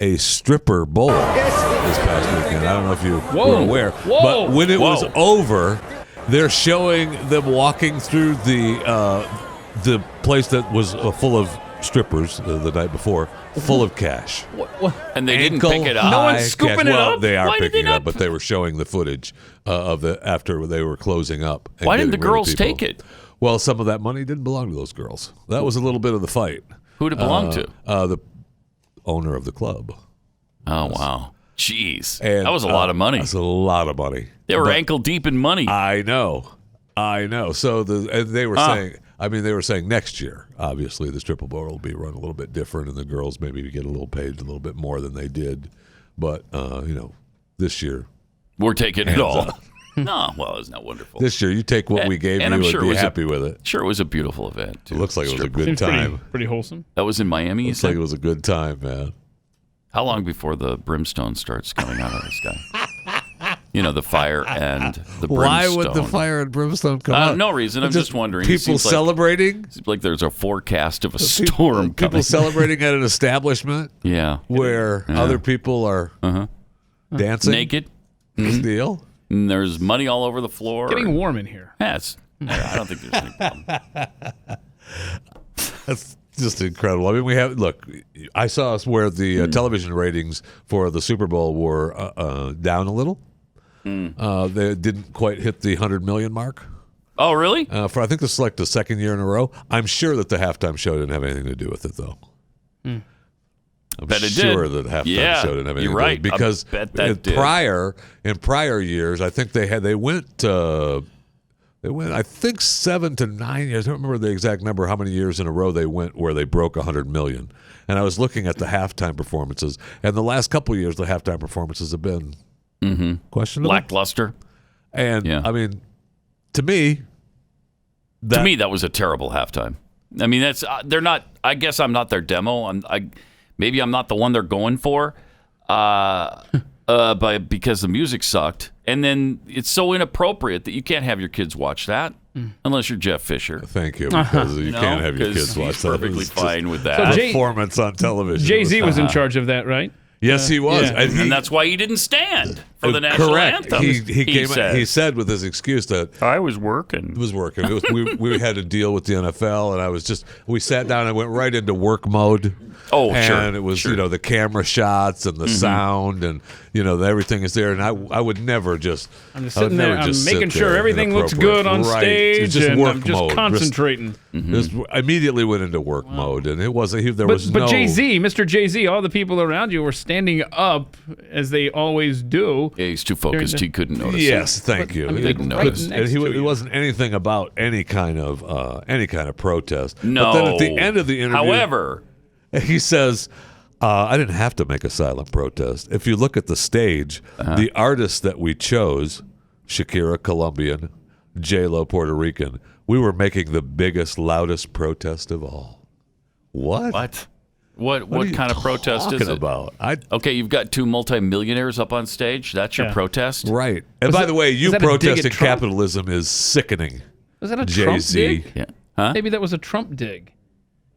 a stripper bowl this past weekend. I don't know if you were aware, but when it was over, they're showing them walking through the place that was full of strippers the night before, full of cash. And they didn't pick it up. No one's scooping it up. They are picking it up, but they were showing the footage of after they were closing up. Why didn't the girls take it? Well, some of that money didn't belong to those girls. That was a little bit of the fight. Who did it belong to? The owner of the club. Oh, wow. Jeez. And, that was a lot of money. That's a lot of money. They were ankle deep in money. I know. So they were saying, they were saying next year, obviously, the stripper bowl will be run a little bit different, and the girls maybe get a little paid a little bit more than they did. But, this year. We're taking it all. No, well, isn't that wonderful? This year, you take what we gave you and be happy with it. Sure, it was a beautiful event, too. It looks like it was a good time. Pretty wholesome. That was in Miami, Looks like it was a good time, man. How long before the brimstone starts coming out of this guy? The fire and the brimstone. Why would the fire and brimstone come out? No reason. I'm just wondering. People celebrating? It seems like there's a forecast of a storm coming. People celebrating at an establishment? Yeah. Where other people are dancing? Naked? Big deal. And there's money all over the floor. Getting warm in here. Yes. I don't think there's any problem. That's just incredible. I mean, I saw where the television ratings for the Super Bowl were down a little. They didn't quite hit the 100 million mark. Oh, really? I think this is like the second year in a row. I'm sure that the halftime show didn't have anything to do with it, though. I'm sure that halftime show didn't have anything to do with it. Because in prior years, I think they went, I think 7 to 9 years. I don't remember the exact number, how many years in a row they went where they broke 100 million. And I was looking at the halftime performances. And the last couple of years, the halftime performances have been questionable, lackluster. And I mean, to me, that was a terrible halftime. I mean, they're not. I guess I'm not their demo. Maybe I'm not the one they're going for. Because the music sucked, and then it's so inappropriate that you can't have your kids watch that unless you're Jeff Fisher. Thank you, because you can't have your kids watch that. Perfectly fine with that. Performance on television. Jay-Z was in charge of that, right? Yes, he was, and that's why he didn't stand for the national anthem. He said with his excuse that I was working. It was working. We had to deal with the NFL, and we sat down and went right into work mode. Oh, sure. And it was the camera shots and the sound and everything is there. And I would never just. I'm just sitting there. I'm making sure everything looks good on stage, just and work I'm just mode. concentrating. Just immediately went into work mode, and it wasn't. But Jay-Z, Mr. Jay-Z, all the people around you were standing up as they always do. Yeah, he's too focused. He couldn't notice. Yes, thank you. He didn't notice. It wasn't anything about any kind of protest. No. But then at the end of the interview, however, he says, I didn't have to make a silent protest. If you look at the stage, the artists that we chose, Shakira, Colombian, J-Lo, Puerto Rican, we were making the biggest, loudest protest of all. What? What kind of protest is it? About? Okay, you've got two multimillionaires up on stage. That's your protest? Right. And by the way, you protesting capitalism is sickening. Was that a Jay-Z. Trump dig? Yeah. Huh? Maybe that was a Trump dig.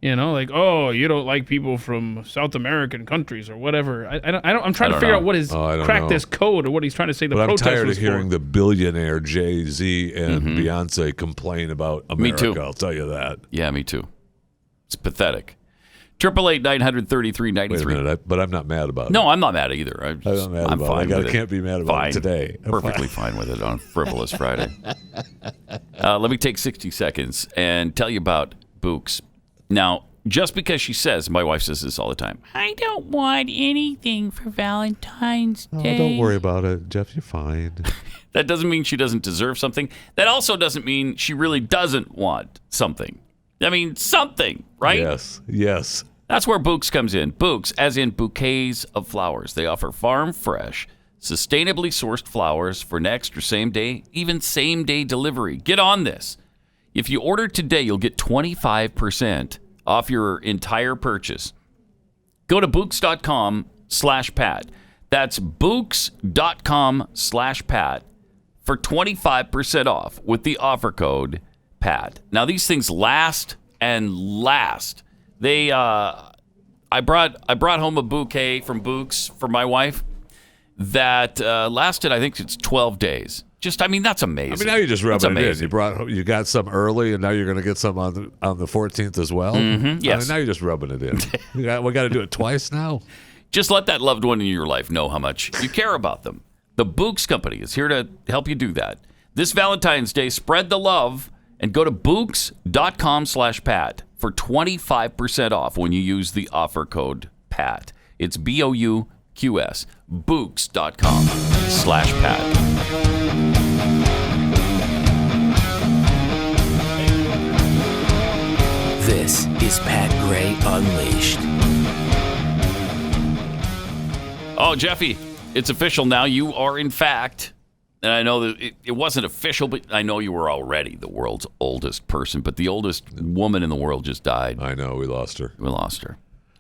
You know, like, oh, you don't like people from South American countries or whatever. I'm trying to figure out what his crack this code or what he's trying to say. But I'm tired of hearing the billionaire Jay-Z and Beyonce complain about America. Me too. I'll tell you that. Yeah, me too. It's pathetic. 888-933-93. Wait a minute, but I'm not mad about it. No, I'm not mad either. I'm not mad fine with it. I can't be mad about it today. Perfectly fine with it on Frivolous Friday. Let me take 60 seconds and tell you about Books. Now, just because she says, my wife says this all the time, I don't want anything for Valentine's Day. Oh, don't worry about it, Jeff. You're fine. That doesn't mean she doesn't deserve something. That also doesn't mean she really doesn't want something. I mean, something, right? Yes. That's where Books comes in. Books, as in bouquets of flowers. They offer farm fresh, sustainably sourced flowers for next or same day, even same day delivery. Get on this. If you order today, you'll get 25% off your entire purchase. Go to Books.com/Pat. That's Books.com/Pat for 25% off with the offer code Pat. Now, these things last and last. I brought home a bouquet from Books for my wife that lasted, I think it's 12 days. That's amazing. I mean, now you're just rubbing it in. You got some early, and now you're going to get some on the 14th as well. Mm-hmm, yes. I mean, now you're just rubbing it in. we got to do it twice now. Just let that loved one in your life know how much you care about them. The Books Company is here to help you do that. This Valentine's Day, spread the love and go to Books.com/Pat for 25% off when you use the offer code PAT. It's BOUQS. Books.com/Pat. This is Pat Gray Unleashed. Oh, Jeffy, it's official now. You are, in fact, and I know that it wasn't official, but I know you were already the world's oldest person, but the oldest woman in the world just died. I know. We lost her.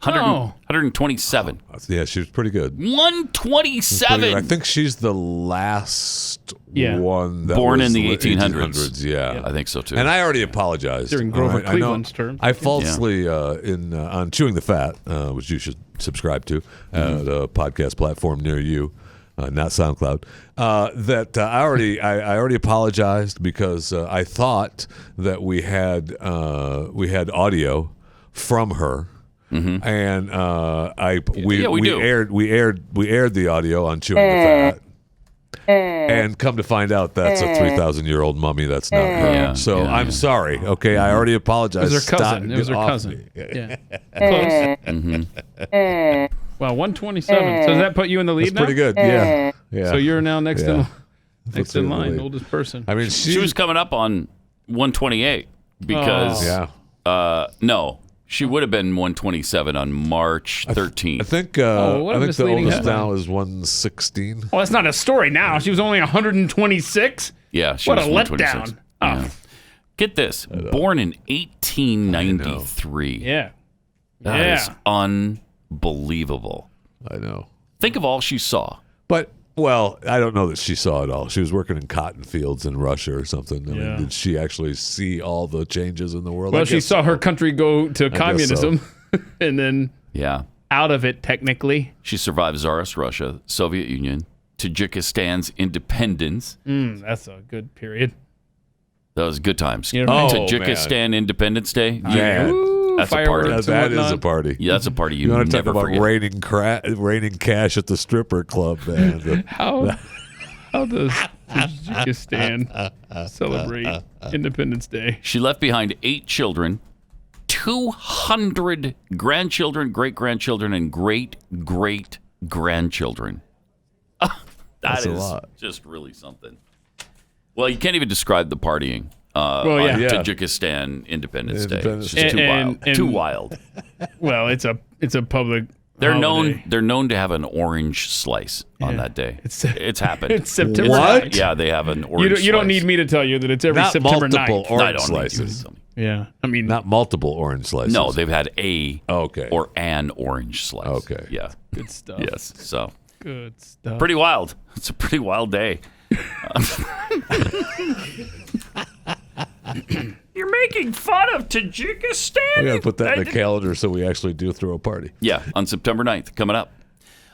127. Yeah, she was pretty good. 127. I think she's the last one that born was in the 1800s. Yeah, I think so too. And I already apologized during Grover Cleveland's term. I falsely on Chewing the Fat, which you should subscribe to at a podcast platform near you. Not SoundCloud. I already apologized because I thought that we had audio from her. Mm-hmm. And we aired the audio on Chewing the Fat, and come to find out that's a 3,000-year-old mummy. That's not her. I'm sorry. Okay, I already apologized. It was her cousin. It was her cousin. Yeah. Close. Mm-hmm. Wow, 127. So does that put you in the lead now? Pretty good. Yeah. So you're now next in line, oldest person. I mean, she was coming up on 128 because no. She would have been 127 on March 13th. I think what a the misleading oldest headline. now is 116. Well, that's not a story now. She was only 126. Yeah, she What was a 126. letdown. Yeah. Get this. Born in 1893. Yeah. That is unbelievable. I know. Think of all she saw. But, well, I don't know that she saw it all. She was working in cotton fields in Russia or something. I mean, did she actually see all the changes in the world? Well, she saw her country go to guess communism and then Yeah. out of it, technically. She survived Tsarist Russia, Soviet Union, Tajikistan's independence. That's a good period. That was good times. You know, Tajikistan Independence Day. Man. That's a party. That is a party. Yeah, that's a party you want to talk never about forget. raining cash at the stripper club, man. How does Tajikistan celebrate Independence Day? She left behind 8 children, 200 grandchildren, great-grandchildren, and great-great-grandchildren. That's a is lot. just really something. Well, you can't even describe the partying on Tajikistan Independence Day. It's just too wild. Too wild. Well, it's a public. They're holiday. known to have an orange slice on that day. It's happened. It's September What? 9th. Yeah, they have an orange. You don't need me to tell you that it's every Not September multiple 9th. orange I don't need slices. Yeah, I mean, Not multiple orange slices. No, they've had a Okay. or an orange slice. Okay. Yeah. good stuff. Yes. So Good stuff. pretty wild. It's a pretty wild day. You're making fun of Tajikistan? We got to put that in the calendar so we actually do throw a party. Yeah, on September 9th, coming up.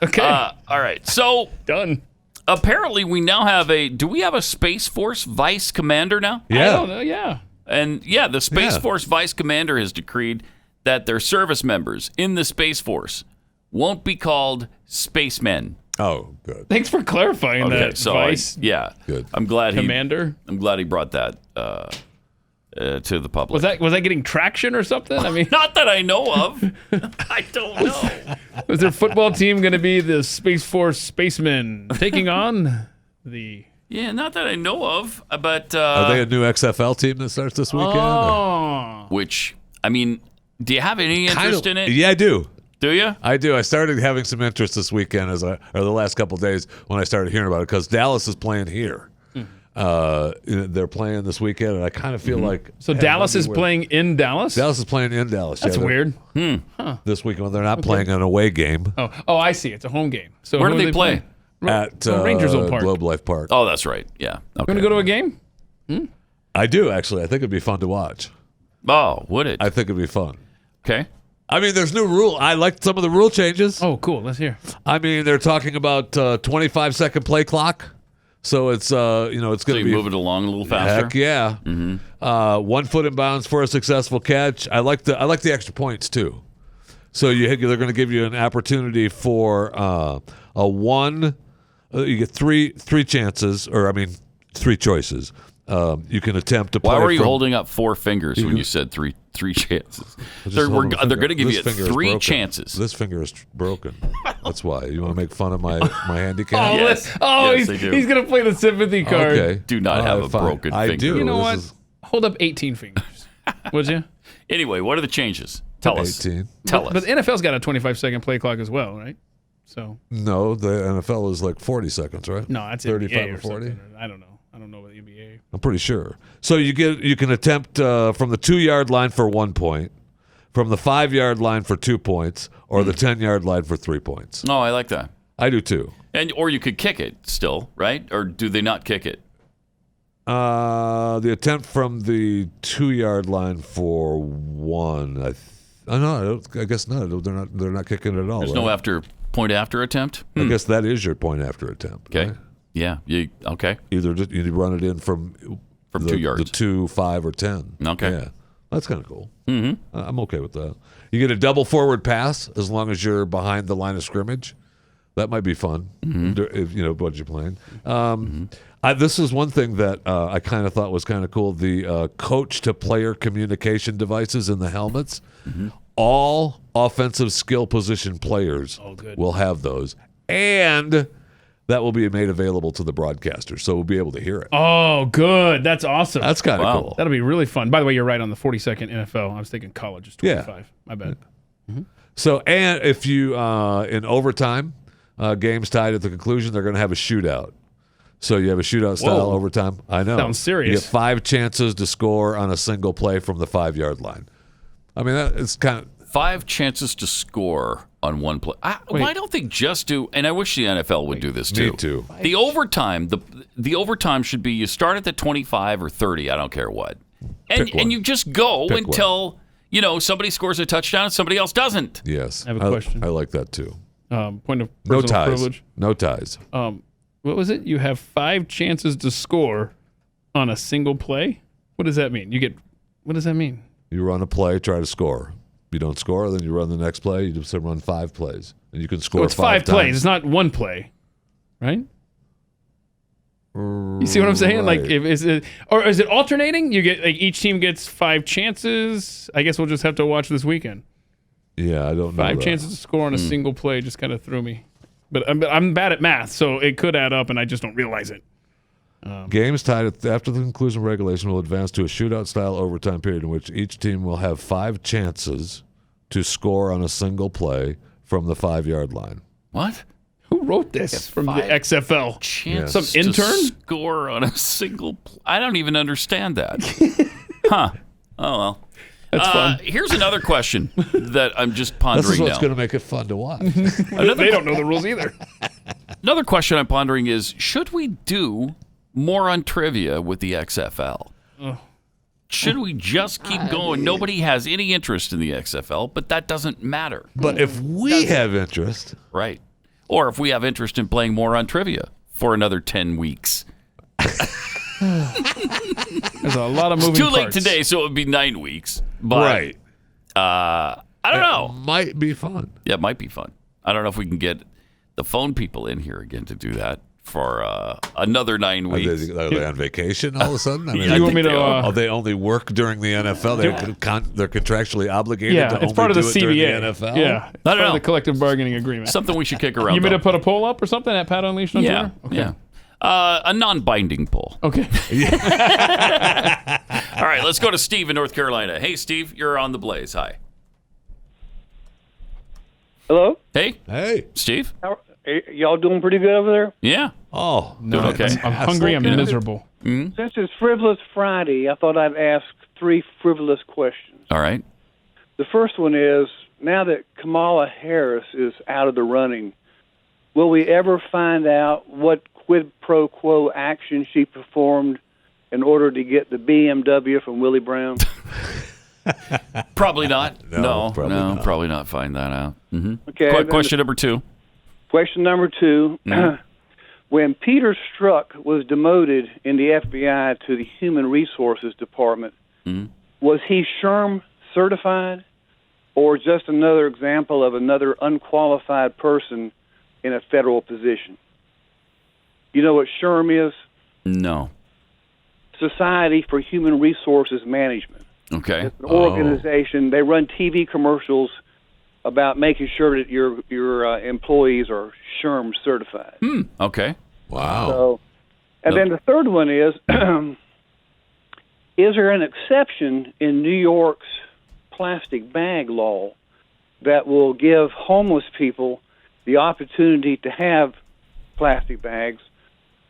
Okay. All right. So Done. apparently we now have do we have a Space Force vice commander now? I don't know. Yeah. And the Space Force vice commander has decreed that their service members in the Space Force won't be called spacemen. Oh, good. Thanks for clarifying that, so Vice. good. I'm glad Commander. I'm glad he brought that to the public. Was that getting traction or something? I mean, Not that I know of. I don't know. was their football team going to be the Space Force spacemen taking on the? Yeah, not that I know of. But Are they a new XFL team that starts this weekend? Oh. which I mean, do you have any interest in it? Yeah, I do. Do you? I do. I started having some interest this weekend, or the last couple of days when I started hearing about it, because Dallas is playing here. They're playing this weekend, and I kind of feel like So Dallas is playing in Dallas? Dallas is playing in Dallas. That's weird. This weekend they're not playing an away game Oh, I see. It's a home game. So Where who do are they play? at Rangers Park. Globe Life Park. Oh, that's right. Yeah. Okay. Going to go to a game? I do actually. I think it'd be fun to watch. Oh, would it? I think it'd be fun. Okay. I mean, there's new rule. I like some of the rule changes. Oh, cool. Let's hear. I mean, they're talking about 25-second play clock. So it's it's So going to you be move it along a little faster. Heck yeah. 1 foot in bounds for a successful catch. I like the extra points too. So they're going to give you an opportunity for a one. You get three chances, or I mean 3 choices. You can attempt to play. Why were you from, holding up 4 fingers when you said three chances? They're going to give you 3 chances. This finger is broken. That's why. You want to make fun of my handicap? Yes. Yes, they do. he's going to play the sympathy card. Okay. Do not have a fine. broken I finger. do. You know This what? Hold up 18 fingers. Would you? Anyway, what are the changes? Tell us. 18. Tell us. But the NFL's got a 25-second play clock as well, right? So No, the NFL is like 40 seconds, right? no, that's 35 NBA or or 40. something. I don't know. I don't know about the NBA. I'm pretty sure. So you can attempt from the 2-yard line for 1 point, from the 5-yard line for 2 points, or the 10-yard line for 3 points. Oh, I like that. I do too. Or you could kick it still, right? Or do they not kick it? The attempt from the 2-yard line for 1. I guess not. They're not kicking it at all. There's right? no point after attempt. I guess that is your point after attempt. Okay. Right? Yeah. Okay. Either you run it in from 2 yards. the 2, 5, or 10. Okay. Yeah, that's kind of cool. Mm-hmm. I'm okay with that. You get a double forward pass as long as you're behind the line of scrimmage. That might be fun. If what you're playing. This is one thing that I kind of thought was kind of cool. The coach to player communication devices in the helmets. All offensive skill position players will have those, and that will be made available to the broadcasters, so we'll be able to hear it. Oh, good. That's awesome. That's kind of cool. That'll be really fun. By the way, you're right on the 42nd NFL. I was thinking college is 25. My bad. So, and if you, in overtime, games tied at the conclusion, they're going to have a shootout. So you have a shootout style overtime. I know. Sounds serious. You get 5 chances to score on a single play from the 5-yard line. I mean, it's kind of 5 chances to score on one play. Why don't they just do? And I wish the NFL would do this too. Me too. The overtime, the overtime should be you start at the 25 or 30. I don't care what, and you just go until somebody scores a touchdown and somebody else doesn't. Yes, I have a question. I like that too. Point of No personal ties. privilege. No ties. What was it? You have 5 chances to score on a single play. What does that mean? What does that mean? You run a play, try to score. If you don't score, then you run the next play. You just run 5 plays, and you can score. So it's 5 plays. It's not one play, right? You see what I'm saying? Right. Like, is it alternating? You get each team gets 5 chances. I guess we'll just have to watch this weekend. Yeah, I don't know. 5 chances to score on a single play just kind of threw me. But I'm bad at math, so it could add up, and I just don't realize it. Games tied after the conclusion of regulation will advance to a shootout-style overtime period in which each team will have 5 chances to score on a single play from the 5-yard line. What? Who wrote this from the XFL? Some intern? To score on a single I don't even understand that. Huh. Oh, well. That's fun. Here's another question that I'm just pondering This is what's now. going to make it fun to watch. They don't know the rules either. Another question I'm pondering is, should we do more on trivia with the XFL? Should we just keep going? Nobody has any interest in the XFL, but that doesn't matter. But if we have interest. Right. Or if we have interest in playing more on trivia for another 10 weeks. There's a lot of moving It's too late parts. today, so it would be 9 weeks. But, Right. I don't know. Might be fun. Yeah, it might be fun. I don't know if we can get the phone people in here again to do that for another 9 weeks. Are they on vacation all of a sudden? I mean, You want me to? they only work during the NFL. They're contractually obligated Yeah, to it's only part of the do it during CBA. the NFL. Yeah, it's part of the collective bargaining agreement. Something we should kick around. You mean though. to put a poll up or something at Pat Unleashed on Yeah, Twitter? Okay. yeah. A non-binding poll. Okay. All right, let's go to Steve in North Carolina. Hey, Steve, you're on the Blaze. Hi. Hello? Hey. Hey. Steve? Y'all doing pretty good over there? Yeah. Oh, doing okay. I'm hungry. I'm miserable. Mm-hmm. Since it's Frivolous Friday, I thought I'd ask 3 frivolous questions. All right. The first one is, now that Kamala Harris is out of the running, will we ever find out what quid pro quo action she performed in order to get the BMW from Willie Brown? Probably not. No, probably not find that out. Mm-hmm. Okay. Question number 2. Question number 2. When Peter Strzok was demoted in the FBI to the Human Resources Department, was he SHRM certified or just another example of another unqualified person in a federal position? You know what SHRM is? No. Society for Human Resources Management. Okay. It's an organization. They run TV commercials about making sure that your employees are SHRM certified. Okay. Wow. So, and then the third one is there an exception in New York's plastic bag law that will give homeless people the opportunity to have plastic bags,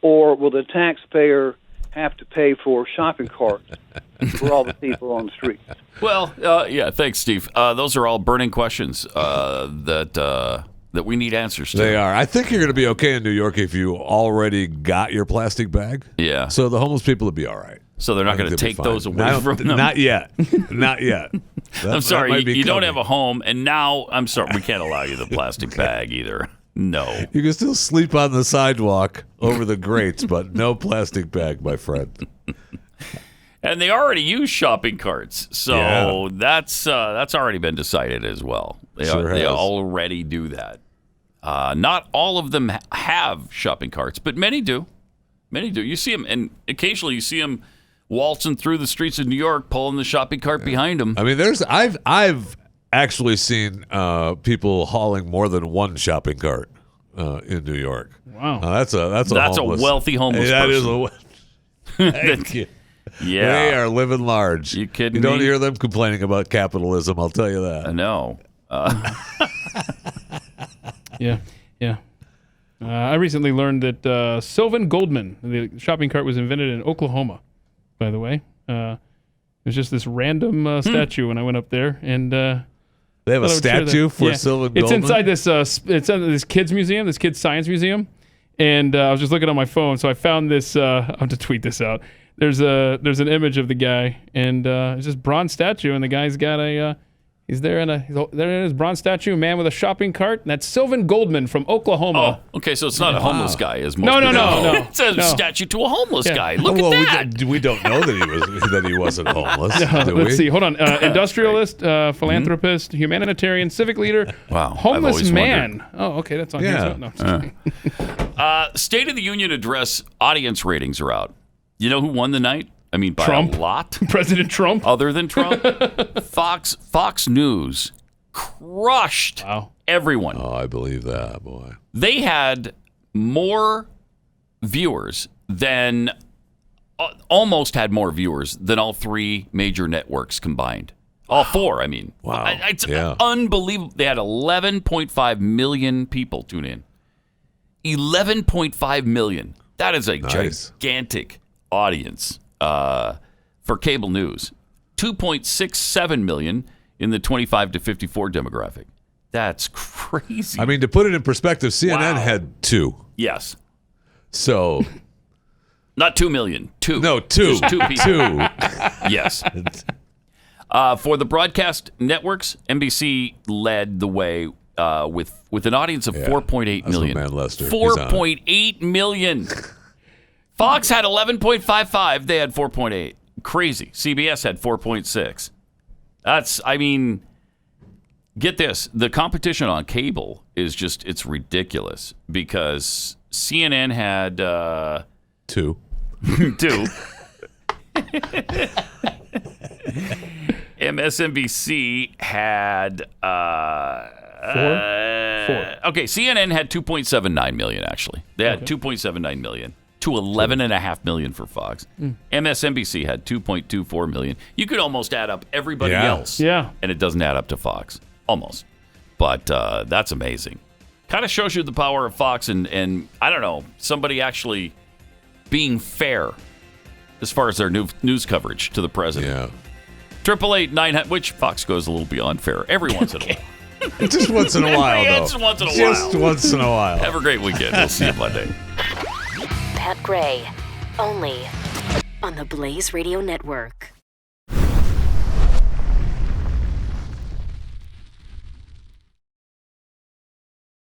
or will the taxpayer have to pay for shopping carts for all the people on the streets? Well, yeah, thanks, Steve. Those are all burning questions that we need answers to. They are. I think you're going to be okay in New York if you already got your plastic bag. Yeah. So the homeless people will be all right. So they're not going to take those away from them? Not yet. Not yet. I'm sorry, you don't have a home, and now, I'm sorry, we can't allow you the plastic bag either. No. You can still sleep on the sidewalk over the grates, but no plastic bag, my friend. And they already use shopping carts, so that's already been decided as well. They already do that. Not all of them have shopping carts, but many do. Many do. You see them, and occasionally you see them waltzing through the streets of New York, pulling the shopping cart behind them. I mean, I've actually seen people hauling more than one shopping cart. in New York. Wow. That's a wealthy homeless That person. Thank you. Yeah. They are living large. You kidding You don't me? hear them complaining about capitalism, I'll tell you that. No. Yeah. I recently learned that Sylvan Goldman, the shopping cart, was invented in Oklahoma, by the way. It was just this random statue when I went up there. And they have a statue for Sylvan Goldman? It's inside this it's in this kids museum, this kids science museum. And I was just looking on my phone, so I found this. I'll have to tweet this out. There's an image of the guy, and it's this bronze statue, and the guy's got he's there in his bronze statue, a man with a shopping cart, and that's Sylvan Goldman from Oklahoma. Oh, okay, so it's not a homeless guy, as most No. It's a statue to a homeless guy. Look at that. We don't know that he wasn't homeless. Do Let's we? see. Hold on. Industrialist, philanthropist, humanitarian, civic leader, Wow, I've homeless always man. Oh, okay, that's on Yeah. here. No, just kidding. State of the Union address audience ratings are out. You know who won the night? I mean, by Trump. a lot. President Trump. Other than Trump, Fox News crushed everyone. Oh, I believe that, boy. They had more viewers than almost had more viewers than all three major networks combined. All four, I mean. Wow. It's unbelievable. They had 11.5 million people tune in. 11.5 million. That is a gigantic audience for cable news. 2.67 million in the 25 to 54 demographic. That's crazy. I mean, to put it in perspective, CNN had 2. Yes. So. Not 2 million. 2. No, 2. Just 2 people. 2. Yes. For the broadcast networks, NBC led the way with an audience of 4.8 million. That's what Lester. 4.8 million. Fox had 11.55. They had 4.8. Crazy. CBS had 4.6. Get this. The competition on cable is it's ridiculous because CNN had 2. 2. MSNBC had 4. Okay, CNN had 2.79 million actually. They had 2.79 million to 11.5 million for Fox. MSNBC had 2.24 million. You could almost add up everybody else. Yeah. And it doesn't add up to Fox. Almost. But that's amazing. Kind of shows you the power of Fox and I don't know, somebody actually being fair as far as their news coverage to the president. Yeah. 888-900, which Fox goes a little beyond fair every once in a while. Just once in a while, though. Just once in a while. Just once in a while. Have a great weekend. We'll see you Monday. Pat Gray, only on the Blaze Radio Network.